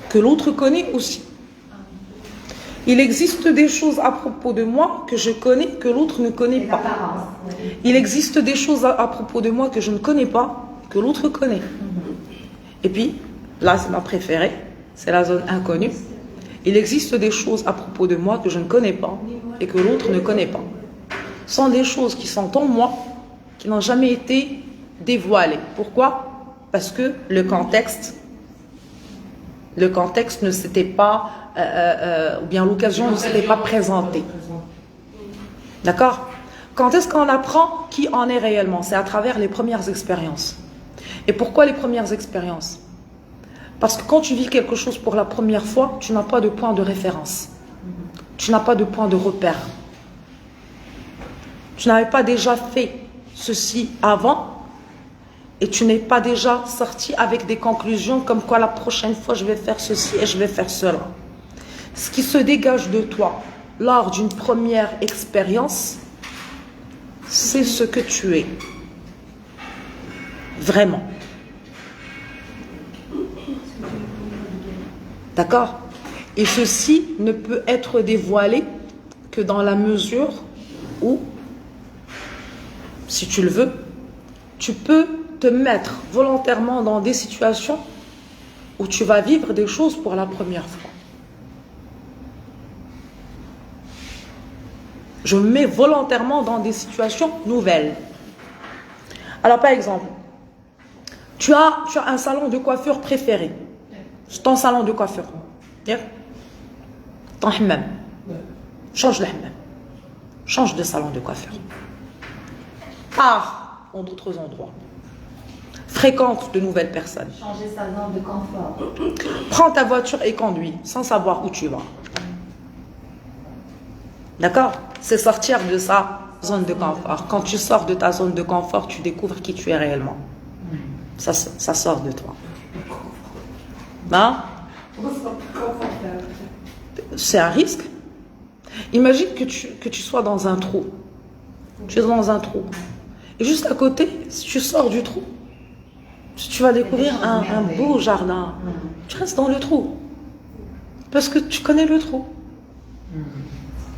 Speaker 1: que l'autre connaît aussi. Il existe des choses à propos de moi que je connais, que l'autre ne connaît pas. Il existe des choses à propos de moi que je ne connais pas, que l'autre connaît. Et puis, là c'est ma préférée, c'est la zone inconnue. Il existe des choses à propos de moi que je ne connais pas et que l'autre ne connaît pas. Ce sont des choses qui sont en moi, qui n'ont jamais été dévoilées. Pourquoi? Parce que le contexte ne s'était pas, ou bien l'occasion ne s'était pas présentée. D'accord? Quand est-ce qu'on apprend qui en est réellement? C'est à travers les premières expériences. Et pourquoi les premières expériences? Parce que quand tu vis quelque chose pour la première fois, tu n'as pas de point de référence. Tu n'as pas de point de repère. Tu n'avais pas déjà fait ceci avant et tu n'es pas déjà sorti avec des conclusions comme quoi la prochaine fois je vais faire ceci et je vais faire cela. Ce qui se dégage de toi lors d'une première expérience, c'est ce que tu es. Vraiment. D'accord? Et ceci ne peut être dévoilé que dans la mesure où, si tu le veux, tu peux te mettre volontairement dans des situations où tu vas vivre des choses pour la première fois. Je me mets volontairement dans des situations nouvelles. Alors par exemple, tu as un salon de coiffure préféré. C'est ton salon de coiffure. Ton hammam. Change le hammam. Change de salon de coifure. Pars dans d'autres endroits. fréquente de nouvelles personnes.
Speaker 4: Changer sa zone de confort.
Speaker 1: Prends ta voiture et conduis sans savoir où tu vas. D'accord? C'est sortir de sa zone de confort. Quand tu sors de ta zone de confort, tu découvres qui tu es réellement. Ça sort de toi. Non? C'est un risque. Imagine que tu sois dans un trou. Tu es dans un trou. Et juste à côté, si tu sors du trou, tu vas découvrir un beau jardin. Tu restes dans le trou. Parce que tu connais le trou.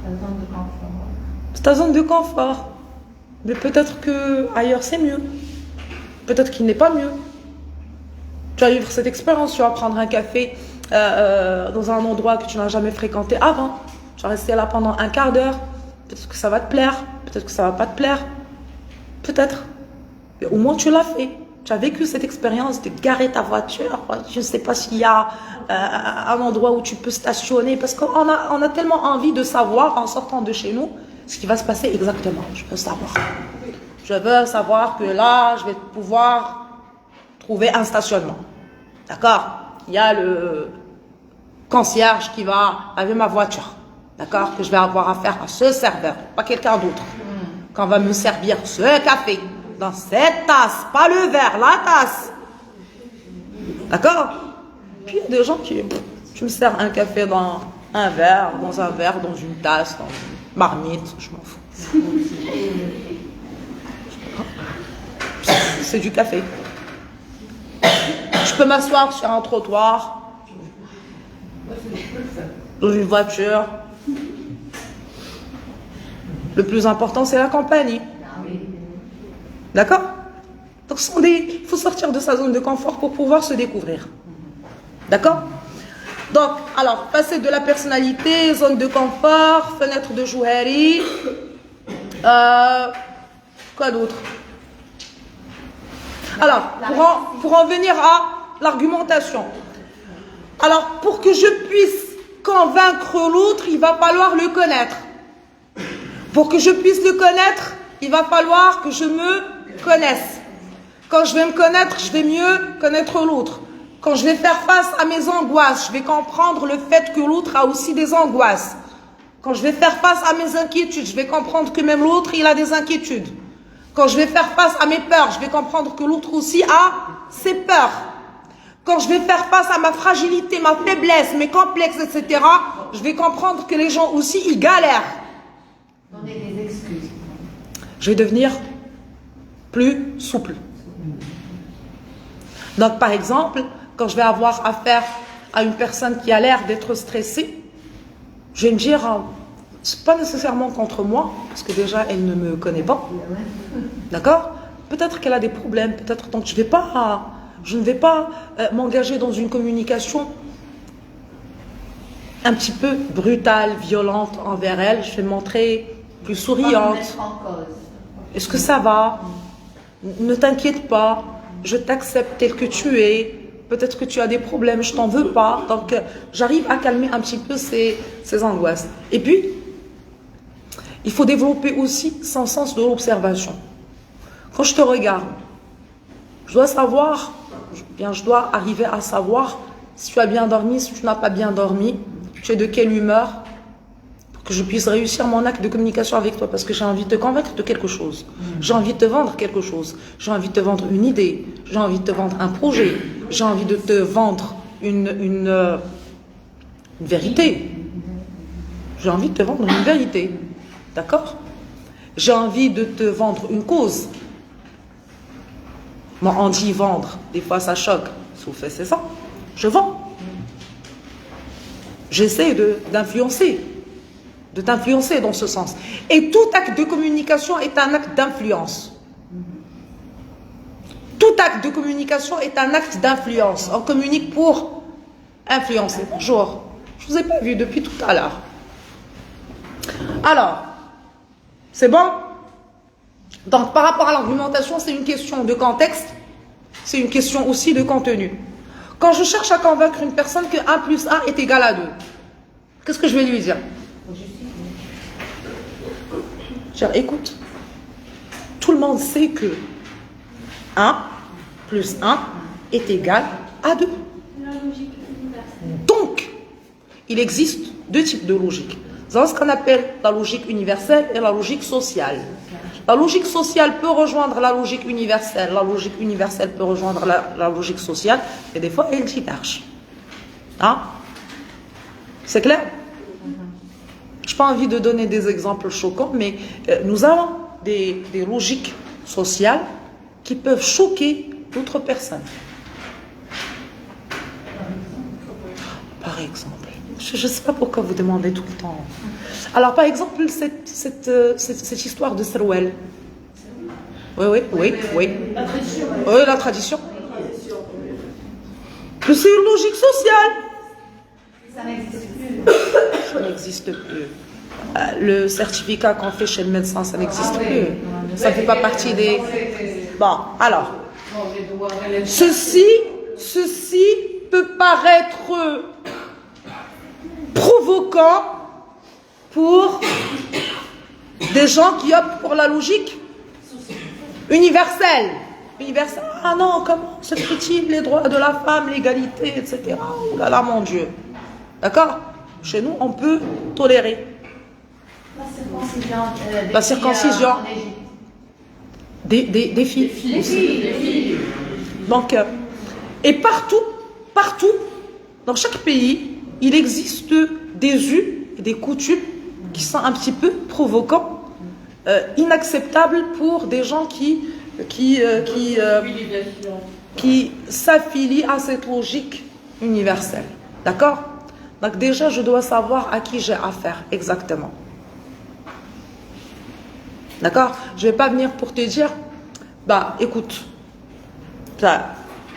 Speaker 4: La zone de confort.
Speaker 1: C'est ta zone de confort. Mais peut-être que ailleurs c'est mieux. Peut-être qu'il n'est pas mieux. Tu vas vivre cette expérience, tu vas prendre un café dans un endroit que tu n'as jamais fréquenté avant. Tu vas rester là pendant un quart d'heure. Peut-être que ça va te plaire, peut-être que ça va pas te plaire. Peut-être. Mais au moins tu l'as fait. Tu as vécu cette expérience de garer ta voiture. Je ne sais pas s'il y a un endroit où tu peux stationner. Parce qu'on a tellement envie de savoir en sortant de chez nous ce qui va se passer exactement. Je veux savoir. Je veux savoir que là, je vais pouvoir trouver un stationnement. D'accord? Il y a le concierge qui va avec ma voiture. D'accord? Que je vais avoir affaire à ce serveur, pas quelqu'un d'autre. Quand on va me servir ce café, dans cette tasse, pas le verre, la tasse. D'accord? Puis il y a des gens qui... Tu me sers un café dans un verre, dans une tasse, dans une marmite, je m'en fous. C'est du café. Je peux m'asseoir sur un trottoir, dans une voiture. Le plus important, c'est la compagnie. D'accord? Donc, il faut sortir de sa zone de confort pour pouvoir se découvrir. D'accord? Donc, alors, passer de la personnalité, zone de confort, fenêtre de Jouhari. Quoi d'autre? Alors, pour en venir à l'argumentation. Alors, pour que je puisse convaincre l'autre, il va falloir le connaître. Pour que je puisse le connaître, il va falloir que je me connaisse. Quand je vais me connaître, je vais mieux connaître l'autre. Quand je vais faire face à mes angoisses, je vais comprendre le fait que l'autre a aussi des angoisses. Quand je vais faire face à mes inquiétudes, je vais comprendre que même l'autre, il a des inquiétudes. Quand je vais faire face à mes peurs, je vais comprendre que l'autre aussi a ses peurs. Quand je vais faire face à ma fragilité, ma faiblesse, mes complexes, etc., je vais comprendre que les gens aussi, ils galèrent.
Speaker 4: Donner des excuses.
Speaker 1: Je vais devenir plus souple. Donc, par exemple, quand je vais avoir affaire à une personne qui a l'air d'être stressée, je vais me dire, c'est pas nécessairement contre moi, parce que déjà, elle ne me connaît pas. D'accord? Peut-être qu'elle a des problèmes, peut-être. Donc, je ne vais pas m'engager dans une communication un petit peu brutale, violente envers elle. Je vais me montrer plus souriante. Est-ce que ça va? Ne t'inquiète pas, je t'accepte tel que tu es. Peut-être que tu as des problèmes, je t'en veux pas. Donc, j'arrive à calmer un petit peu ces angoisses. Et puis, il faut développer aussi son sens de l'observation. Quand je te regarde, je dois arriver à savoir si tu as bien dormi, si tu n'as pas bien dormi, tu es de quelle humeur, pour que je puisse réussir mon acte de communication avec toi, parce que j'ai envie de te convaincre de quelque chose. J'ai envie de te vendre quelque chose. J'ai envie de te vendre une idée. J'ai envie de te vendre un projet. J'ai envie de te vendre une vérité. J'ai envie de te vendre une vérité. D'accord? J'ai envie de te vendre une cause. Moi, on dit vendre. Des fois, ça choque. Sauf que c'est ça. Je vends. J'essaie d'influencer. De t'influencer dans ce sens. Et tout acte de communication est un acte d'influence. Tout acte de communication est un acte d'influence. On communique pour influencer. Bonjour. Je ne vous ai pas vu depuis tout à l'heure. Alors, c'est bon? Donc, par rapport à l'argumentation, c'est une question de contexte. C'est une question aussi de contenu. Quand je cherche à convaincre une personne que 1 plus 1 est égal à 2, qu'est-ce que je vais lui dire? Je vais dire, écoute, tout le monde sait que 1 plus 1 est égal à 2.
Speaker 3: La logique universelle.
Speaker 1: Donc, il existe deux types de logique. Vous avez ce qu'on appelle la logique universelle et la logique sociale. La logique sociale peut rejoindre la logique universelle. La logique universelle peut rejoindre la logique sociale. Et des fois, elles divergent. Hein? C'est clair? Je n'ai pas envie de donner des exemples choquants, mais nous avons des logiques sociales qui peuvent choquer d'autres personnes. Par exemple, je ne sais pas pourquoi vous demandez tout le temps. Alors, par exemple, cette histoire de Serwell. Oui. Oui, la tradition. Que c'est une logique sociale.
Speaker 4: Ça n'existe plus.
Speaker 1: Ça n'existe plus. Le certificat qu'on fait chez le médecin, ça n'existe plus. Ça ne fait pas partie des... Bon, alors. Ceci peut paraître provoquant pour des gens qui optent pour la logique universelle. Ah non, comment se fait-il les droits de la femme, l'égalité, etc. Oh là là, mon Dieu. D'accord? Chez nous, on peut tolérer. La circoncision. Des filles. Donc, et partout, dans chaque pays, il existe des us et des coutumes qui sont un petit peu provocants, inacceptables pour des gens qui s'affilient à cette logique universelle. D'accord? Donc déjà, je dois savoir à qui j'ai affaire exactement. D'accord? Je ne vais pas venir pour te dire, bah écoute,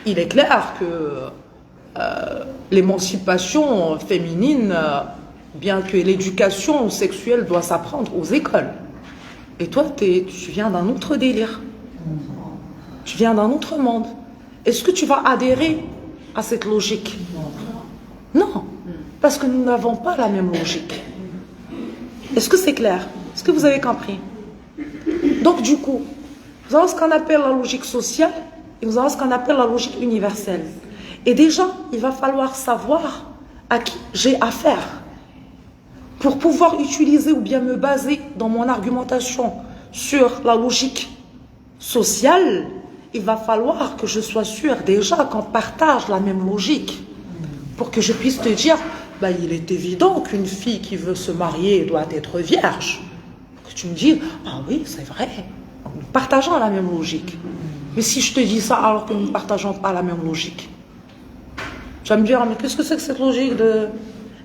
Speaker 1: il est clair que l'émancipation féminine, bien que l'éducation sexuelle doit s'apprendre aux écoles. Et toi, tu viens d'un autre délire. Tu viens d'un autre monde. Est-ce que tu vas adhérer à cette logique? Non, parce que nous n'avons pas la même logique. Est-ce que c'est clair? Est-ce que vous avez compris? Donc du coup, nous avons ce qu'on appelle la logique sociale et nous avons ce qu'on appelle la logique universelle. Et déjà, il va falloir savoir à qui j'ai affaire. Pour pouvoir utiliser ou bien me baser dans mon argumentation sur la logique sociale, il va falloir que je sois sûr déjà qu'on partage la même logique. Pour que je puisse te dire, bah, il est évident qu'une fille qui veut se marier doit être vierge. Que tu me dis, ah oui, c'est vrai, nous partageons la même logique. Mais si je te dis ça alors que nous ne partageons pas la même logique, tu vas me dire, mais qu'est-ce que c'est que cette logique de...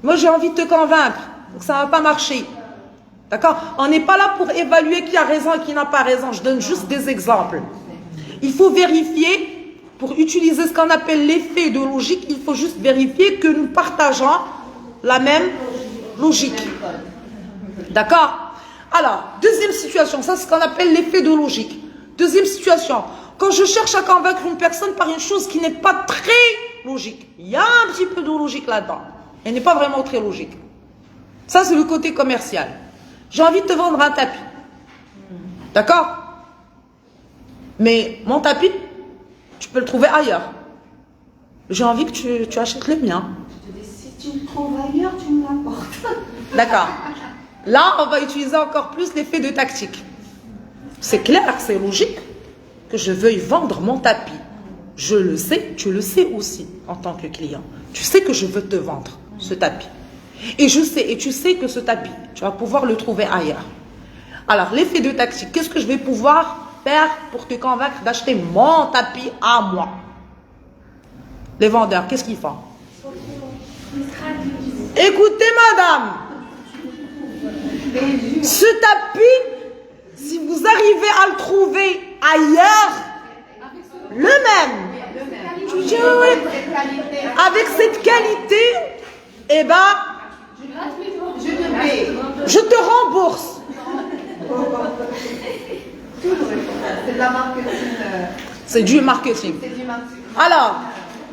Speaker 1: Moi, j'ai envie de te convaincre, donc ça ne va pas marcher. D'accord? On n'est pas là pour évaluer qui a raison et qui n'a pas raison. Je donne juste des exemples. Il faut vérifier, pour utiliser ce qu'on appelle l'effet de logique, il faut juste vérifier que nous partageons la même logique. D'accord? Alors, deuxième situation, ça c'est ce qu'on appelle l'effet de logique. Deuxième situation, quand je cherche à convaincre une personne par une chose qui n'est pas très logique, il y a un petit peu de logique là-dedans. Elle n'est pas vraiment très logique. Ça, c'est le côté commercial. J'ai envie de te vendre un tapis. D'accord? Mais mon tapis, tu peux le trouver ailleurs. J'ai envie que tu achètes le mien.
Speaker 4: Je te dis, si tu le trouves ailleurs, tu me l'apportes.
Speaker 1: D'accord. Là, on va utiliser encore plus l'effet de tactique. C'est clair, c'est logique que je veuille vendre mon tapis. Je le sais, tu le sais aussi en tant que client. Tu sais que je veux te vendre ce tapis. Et je sais, et tu sais que ce tapis, tu vas pouvoir le trouver ailleurs. Alors, l'effet de tactique, qu'est-ce que je vais pouvoir faire pour te convaincre d'acheter mon tapis à moi? Les vendeurs, qu'est-ce qu'ils font? Écoutez, madame, ce tapis, si vous arrivez à le trouver ailleurs, le même, avec cette qualité, eh ben, je te rembourse.
Speaker 4: C'est de la marketing.
Speaker 1: C'est du marketing.
Speaker 4: C'est du marketing.
Speaker 1: Alors,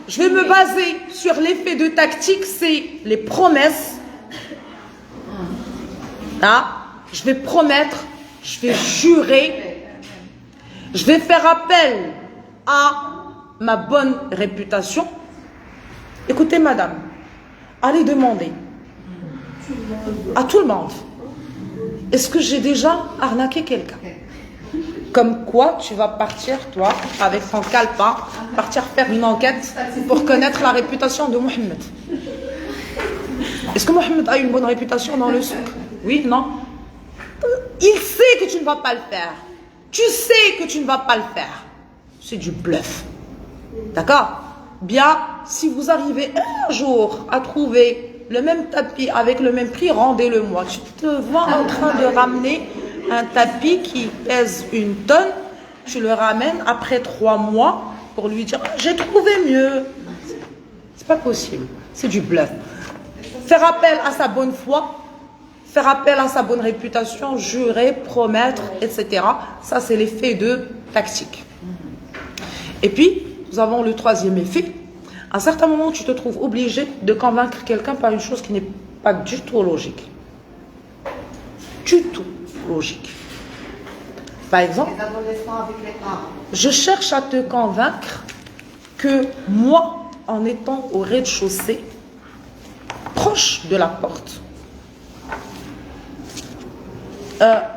Speaker 1: je vais me baser sur l'effet de tactique, c'est les promesses. Là, je vais promettre, je vais jurer, je vais faire appel à ma bonne réputation, écoutez madame, allez demander à tout le monde, est-ce que j'ai déjà arnaqué quelqu'un? Comme quoi tu vas partir, toi, avec ton calepin, partir faire une enquête pour connaître la réputation de Mohamed. Est-ce que Mohamed a une bonne réputation dans le souk? Oui, non? Il sait que tu ne vas pas le faire. Tu sais que tu ne vas pas le faire. C'est du bluff. D'accord? Bien, si vous arrivez un jour à trouver le même tapis avec le même prix, rendez-le-moi. Tu te vois en train de ramener un tapis qui pèse 1 tonne, tu le ramènes après 3 mois pour lui dire « j'ai trouvé mieux ». C'est pas possible. C'est du bluff. Faire appel à sa bonne foi, faire appel à sa bonne réputation, jurer, promettre, etc. Ça, c'est l'effet de tactique. Et puis, nous avons le 3e effet. À un certain moment, tu te trouves obligé de convaincre quelqu'un par une chose qui n'est pas du tout logique. Du tout logique. Par exemple,
Speaker 4: Les adolescents avec les parents.
Speaker 1: je cherche à te convaincre que moi, en étant au rez-de-chaussée, proche de la porte,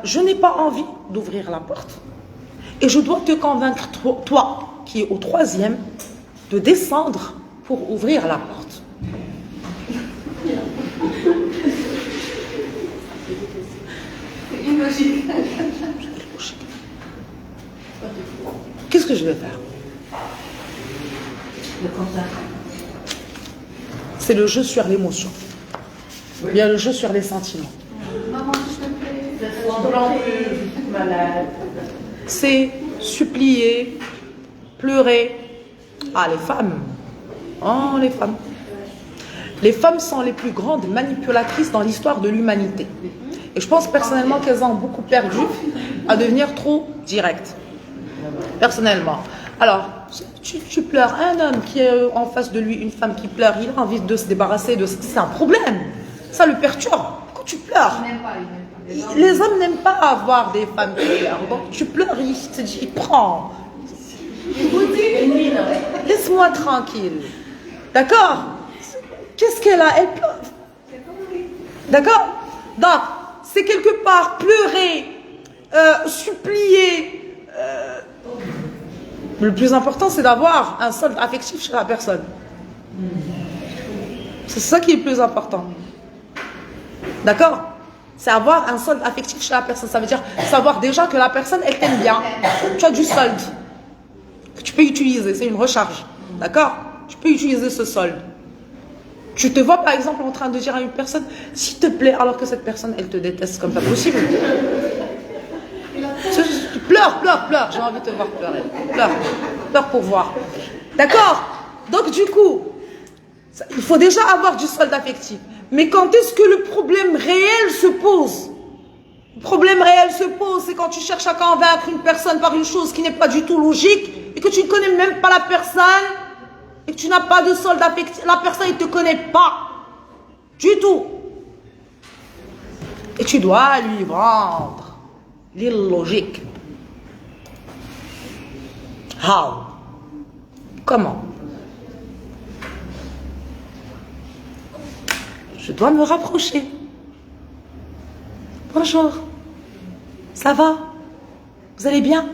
Speaker 1: je n'ai pas envie d'ouvrir la porte et je dois te convaincre, toi qui es au 3e, de descendre pour ouvrir la porte.
Speaker 4: C'est illogique.
Speaker 1: Qu'est-ce que je vais faire? C'est le jeu sur l'émotion. Bien le jeu sur les sentiments.
Speaker 4: Maman, je te plaît.
Speaker 1: C'est supplier, pleurer. Ah, les femmes. Oh, les femmes. Les femmes sont les plus grandes manipulatrices dans l'histoire de l'humanité. Et je pense personnellement qu'elles ont beaucoup perdu à devenir trop directes. Personnellement. Alors, tu pleures. Un homme qui est en face de lui, une femme qui pleure, il a envie de se débarrasser de ça. C'est un problème. Ça le perturbe. Quand tu pleures. Les hommes n'aiment pas avoir des femmes qui pleurent. Donc tu pleures, il te dit, prends. Laisse-moi tranquille. D'accord? Qu'est-ce qu'elle a? Elle pleure. D'accord? Donc, c'est quelque part pleurer, supplier. Le plus important, c'est d'avoir un solde affectif chez la personne. C'est ça qui est le plus important. D'accord? C'est avoir un solde affectif chez la personne. Ça veut dire savoir déjà que la personne, elle t'aime bien. Tu as du solde que tu peux utiliser. C'est une recharge. D'accord? Tu peux utiliser ce solde. Tu te vois par exemple en train de dire à une personne, s'il te plaît, alors que cette personne, elle te déteste comme pas possible. Pleure, pleure, pleure. J'ai envie de te voir pleurer. Pleure. Pleure pour voir. D'accord? Donc du coup, il faut déjà avoir du solde affectif. Mais quand est-ce que le problème réel se pose? Le problème réel se pose, c'est quand tu cherches à convaincre une personne par une chose qui n'est pas du tout logique et que tu ne connais même pas la personne et que tu n'as pas de solde affectif. La personne ne te connaît pas du tout. Et tu dois lui vendre l'illogique. How? Comment? Je dois me rapprocher. Bonjour. Ça va? Vous allez bien?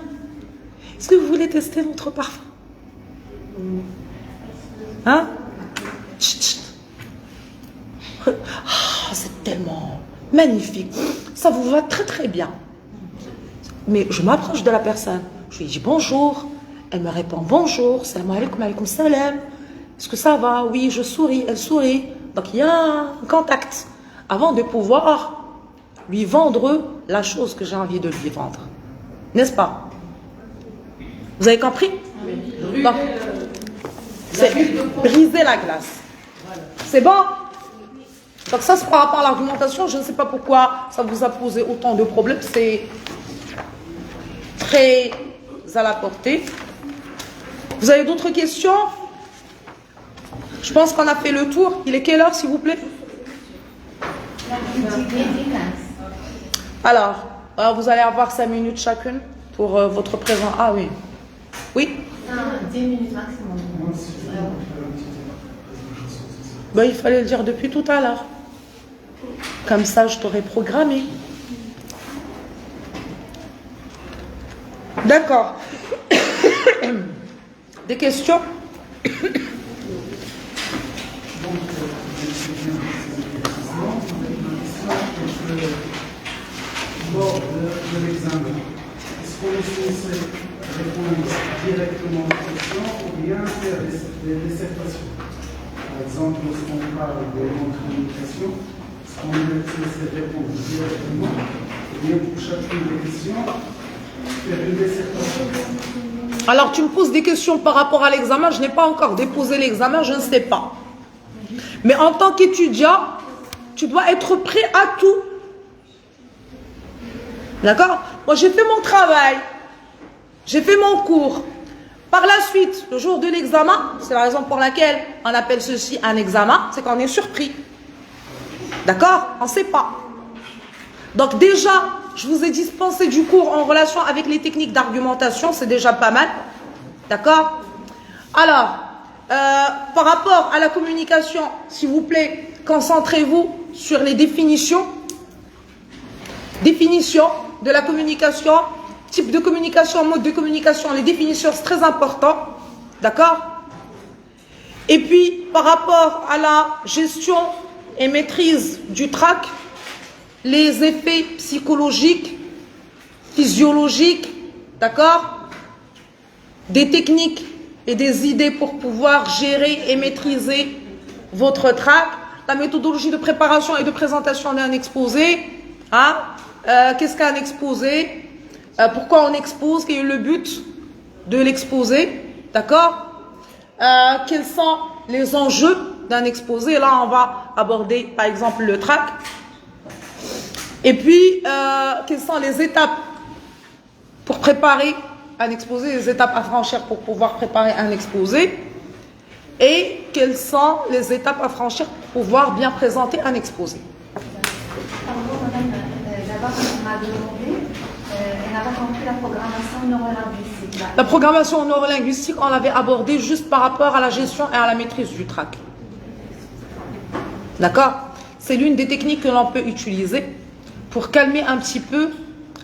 Speaker 1: Est-ce que vous voulez tester notre parfum? Hein? Chut, chut. Ah, c'est tellement magnifique. Ça vous va très très bien. Mais je m'approche de la personne. Je lui dis bonjour. Elle me répond bonjour. Salam alaikum, alaikum salam. Est-ce que ça va? Oui, je souris. Elle sourit. Donc il y a un contact avant de pouvoir lui vendre la chose que j'ai envie de lui vendre. N'est-ce pas? Vous avez compris? Donc, c'est briser la glace. C'est bon? Donc ça, c'est par rapport à l'argumentation. Je ne sais pas pourquoi ça vous a posé autant de problèmes. C'est très à la portée. Vous avez d'autres questions? Je pense qu'on a fait le tour. Il est quelle heure, s'il vous plaît? Alors, vous allez avoir 5 minutes chacune pour votre présent. Ah oui. Oui?
Speaker 4: 10 minutes maximum.
Speaker 1: Ben, il fallait le dire depuis tout à l'heure. Comme ça, je t'aurais programmé. D'accord. Des questions?
Speaker 5: Lors de l'examen, est-ce qu'on est censé répondre directement aux questions ou bien faire des dissertations? Par exemple, lorsqu'on parle des mots de communication, est-ce qu'on est censé répondre directement ou bien pour chacune des questions, faire une dissertation?
Speaker 1: Alors, tu me poses des questions par rapport à l'examen. Je n'ai pas encore déposé l'examen, je ne sais pas. Mais en tant qu'étudiant, tu dois être prêt à tout. D'accord? Moi, j'ai fait mon travail. J'ai fait mon cours. Par la suite, le jour de l'examen, c'est la raison pour laquelle on appelle ceci un examen, c'est qu'on est surpris. D'accord? On ne sait pas. Donc déjà, je vous ai dispensé du cours en relation avec les techniques d'argumentation, c'est déjà pas mal. D'accord? Alors, par rapport à la communication, s'il vous plaît, concentrez-vous sur les définitions. Définition de la communication, type de communication, mode de communication, les définitions, c'est très important. D'accord? Et puis, par rapport à la gestion et maîtrise du trac, les effets psychologiques, physiologiques, d'accord? Des techniques et des idées pour pouvoir gérer et maîtriser votre trac, la méthodologie de préparation et de présentation d'un exposé, hein? Qu'est-ce qu'un exposé? Pourquoi on expose? Quel est le but de l'exposé? D'accord? Quels sont les enjeux d'un exposé? Là, on va aborder, par exemple, le trac. Et puis, quelles sont les étapes pour préparer un exposé, les étapes à franchir pour pouvoir préparer un exposé? Et quelles sont les étapes à franchir pour pouvoir bien présenter un exposé?
Speaker 4: Pardon, madame, d'abord, on m'a demandé, elle n'a pas compris la programmation neurolinguistique.
Speaker 1: La programmation neurolinguistique, on l'avait abordée juste par rapport à la gestion et à la maîtrise du trac. D'accord? C'est l'une des techniques que l'on peut utiliser pour calmer un petit peu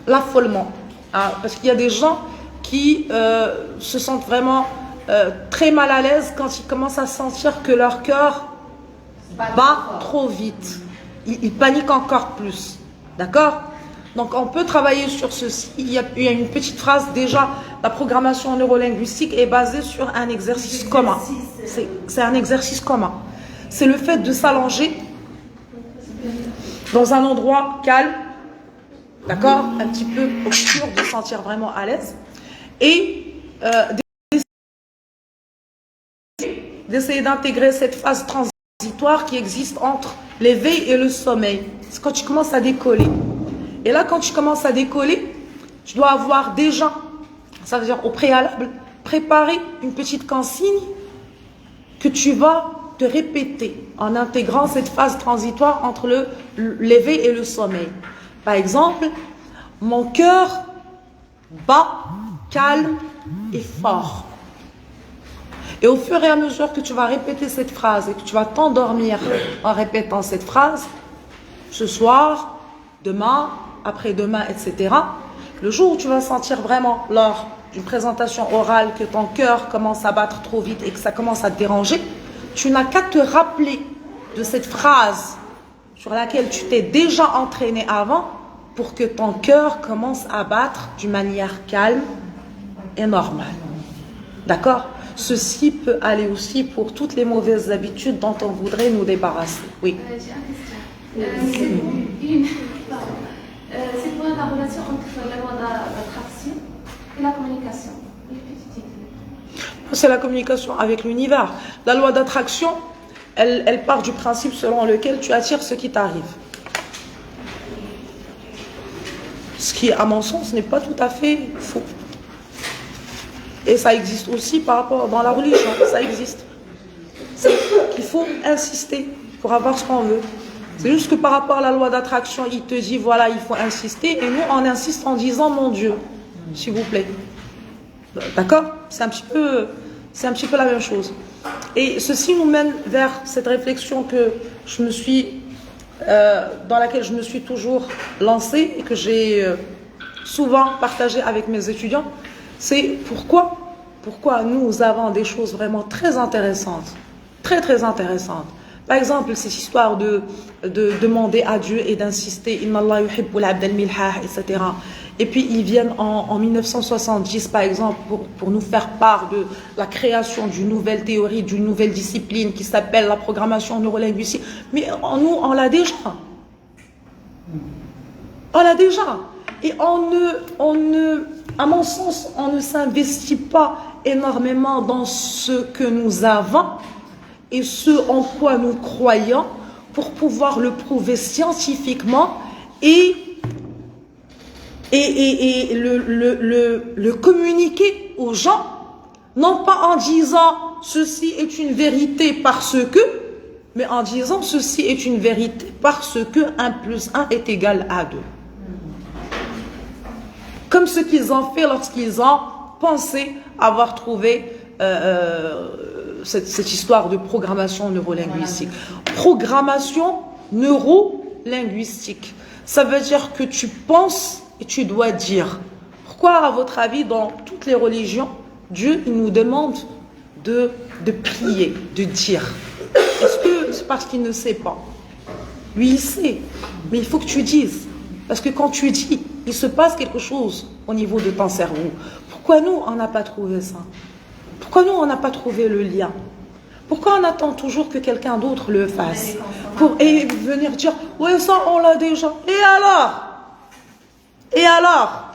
Speaker 1: l'affolement. Hein, parce qu'il y a des gens qui se sentent vraiment très mal à l'aise quand ils commencent à sentir que leur cœur bat trop vite. Ils paniquent encore plus. D'accord? Donc on peut travailler sur ceci. Il y a une petite phrase déjà. La programmation neurolinguistique est basée sur un exercice commun. C'est un exercice commun. C'est le fait de s'allonger dans un endroit calme, d'accord, un petit peu obscur, de se sentir vraiment à l'aise, et d'essayer d'intégrer cette phase transitoire qui existe entre l'éveil et le sommeil. C'est quand tu commences à décoller. Et là, quand tu commences à décoller, tu dois avoir déjà, ça veut dire au préalable, préparer une petite consigne que tu vas te répéter en intégrant cette phase transitoire entre l'éveil et le sommeil. Par exemple, mon cœur bat, calme et fort. Et au fur et à mesure que tu vas répéter cette phrase et que tu vas t'endormir en répétant cette phrase, ce soir, demain, après-demain, etc., le jour où tu vas sentir vraiment lors d'une présentation orale que ton cœur commence à battre trop vite et que ça commence à te déranger, tu n'as qu'à te rappeler de cette phrase sur laquelle tu t'es déjà entraîné avant pour que ton cœur commence à battre d'une manière calme et normale. D'accord? Ceci peut aller aussi pour toutes les mauvaises habitudes dont on voudrait nous débarrasser. Oui.
Speaker 3: J'ai une question. C'est quoi la relation entre la loi d'attraction et la communication?
Speaker 1: C'est la communication avec l'univers. La loi d'attraction, elle part du principe selon lequel tu attires ce qui t'arrive. Ce qui, à mon sens, n'est pas tout à fait faux. Et ça existe aussi par rapport dans la religion, ça existe. Il faut insister pour avoir ce qu'on veut. C'est juste que par rapport à la loi d'attraction, il te dit voilà, il faut insister. Et nous, on insiste en disant mon Dieu, s'il vous plaît. D'accord? C'est un petit peu la même chose. Et ceci nous mène vers cette réflexion que je me suis, dans laquelle je me suis toujours lancée et que j'ai souvent partagée avec mes étudiants. C'est pourquoi nous avons des choses vraiment très intéressantes, très intéressantes. Par exemple, cette histoire de demander à Dieu et d'insister, Inna Allah yuhibbul abd al-milhah, etc. Et puis ils viennent en 1970, par exemple, pour nous faire part de la création d'une nouvelle théorie, d'une nouvelle discipline qui s'appelle la programmation neurolinguistique. Mais nous, on l'a déjà. On l'a déjà. Et à mon sens, on ne s'investit pas énormément dans ce que nous avons et ce en quoi nous croyons pour pouvoir le prouver scientifiquement et le communiquer aux gens, non pas en disant ceci est une vérité parce que, mais en disant ceci est une vérité parce que 1 + 1 est égal à 2. Comme ce qu'ils ont fait lorsqu'ils ont pensé avoir trouvé cette histoire de programmation neurolinguistique. Programmation neurolinguistique. Ça veut dire que tu penses et tu dois dire. Pourquoi, à votre avis, dans toutes les religions, Dieu il nous demande de prier, de dire? Est-ce que c'est parce qu'il ne sait pas? Lui, il sait. Mais il faut que tu dises. Parce que quand tu dis, il se passe quelque chose au niveau de ton cerveau. Pourquoi nous, on n'a pas trouvé ça? Pourquoi nous, on n'a pas trouvé le lien? Pourquoi on attend toujours que quelqu'un d'autre le fasse? Et venir dire, ouais, ça, on l'a déjà. Et alors? Et alors?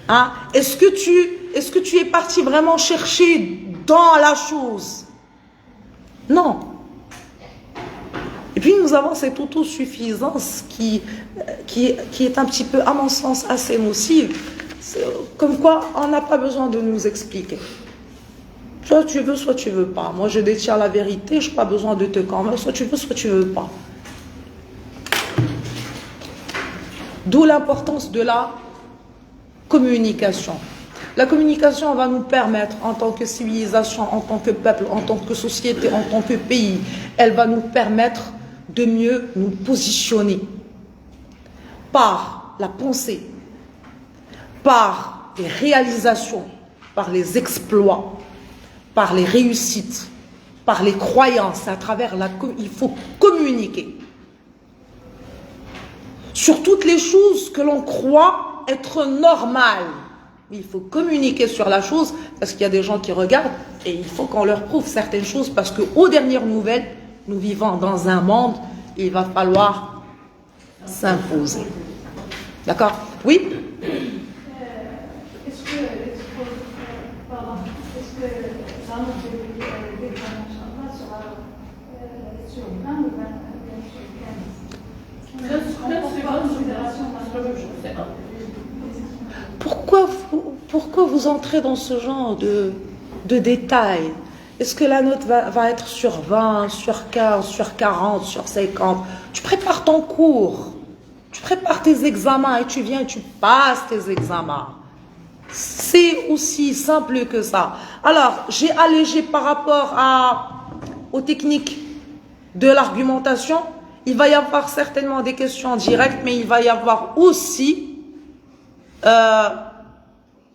Speaker 1: Hein? Est-ce que tu es parti vraiment chercher dans la chose? Non. Et puis nous avons cette autosuffisance qui est un petit peu, à mon sens, assez nocive. Comme quoi, on n'a pas besoin de nous expliquer. Soit tu veux, soit tu veux pas. Moi, je détiens la vérité, je n'ai pas besoin de te convaincre. Soit tu veux, soit tu veux pas. D'où l'importance de la communication. La communication va nous permettre, en tant que civilisation, en tant que peuple, en tant que société, en tant que pays, elle va nous permettre de mieux nous positionner par la pensée, par les réalisations, par les exploits, par les réussites, par les croyances. À travers il faut communiquer sur toutes les choses que l'on croit être normales. Il faut communiquer sur la chose parce qu'il y a des gens qui regardent et il faut qu'on leur prouve certaines choses parce qu'aux dernières nouvelles, nous vivons dans un monde et il va falloir s'imposer. D'accord? Oui?
Speaker 3: Est-ce que la note d'examen sera sur 20 ou 21 sur 15?
Speaker 1: Pourquoi vous entrez dans ce genre de détails? Est-ce que la note va être sur 20, sur 15, sur 40, sur 50? Tu prépares ton cours, tu prépares tes examens et tu viens et tu passes tes examens. C'est aussi simple que ça. Alors, j'ai allégé par rapport aux techniques de l'argumentation. Il va y avoir certainement des questions directes, mais il va y avoir aussi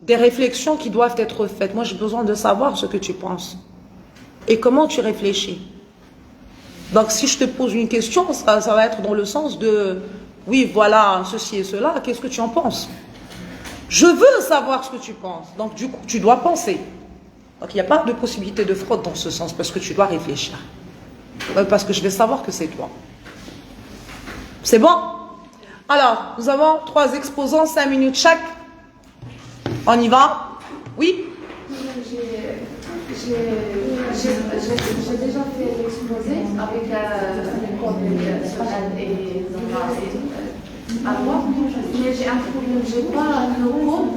Speaker 1: des réflexions qui doivent être faites. Moi, j'ai besoin de savoir ce que tu penses et comment tu réfléchis. Donc, si je te pose une question, ça va être dans le sens de oui, voilà, ceci et cela, qu'est-ce que tu en penses? Je veux savoir ce que tu penses. Donc, du coup, tu dois penser. Donc, il n'y a pas de possibilité de fraude dans ce sens parce que tu dois réfléchir. Parce que je vais savoir que c'est toi. C'est bon? Alors, nous avons 3 exposants, 5 minutes chaque. On y va? Oui?
Speaker 3: J'ai déjà fait l'exposé avec les cours et à moi, mais j'ai un problème, j'ai pas le code,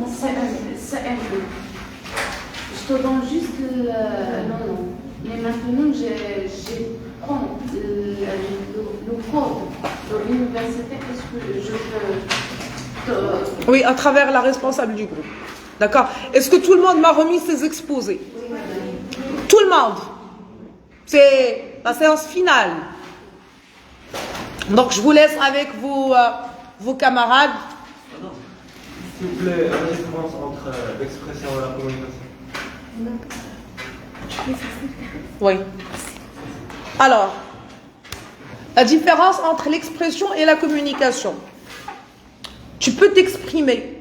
Speaker 3: c'est un peu. Je te donne juste le nom. Mais maintenant, je prends le code de l'université. Est-ce que je peux...
Speaker 1: Oui, à travers la responsable du groupe. D'accord? Est-ce que tout le monde m'a remis ses exposés? Tout le monde. C'est la séance finale. Donc, je vous laisse avec vos camarades.
Speaker 6: S'il vous plaît, la différence entre l'expression et la communication.
Speaker 1: Oui. Alors, la différence entre l'expression et la communication. Tu peux t'exprimer.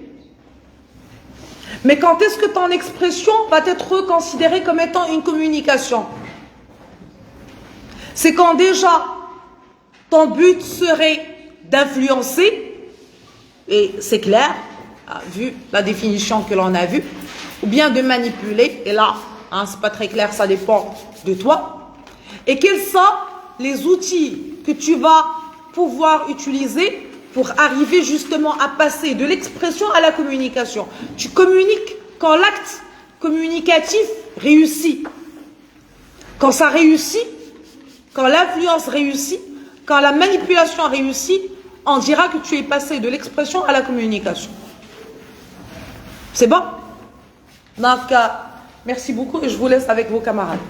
Speaker 1: Mais quand est-ce que ton expression va être considérée comme étant une communication? C'est quand déjà ton but serait d'influencer, et c'est clair, vu la définition que l'on a vue, ou bien de manipuler, et là, hein, c'est pas très clair, ça dépend de toi. Et quels sont les outils que tu vas pouvoir utiliser pour arriver justement à passer de l'expression à la communication? Tu communiques quand l'acte communicatif réussit. Quand ça réussit, quand l'influence réussit, quand la manipulation réussit, on dira que tu es passé de l'expression à la communication. C'est bon? Donc, merci beaucoup et je vous laisse avec vos camarades.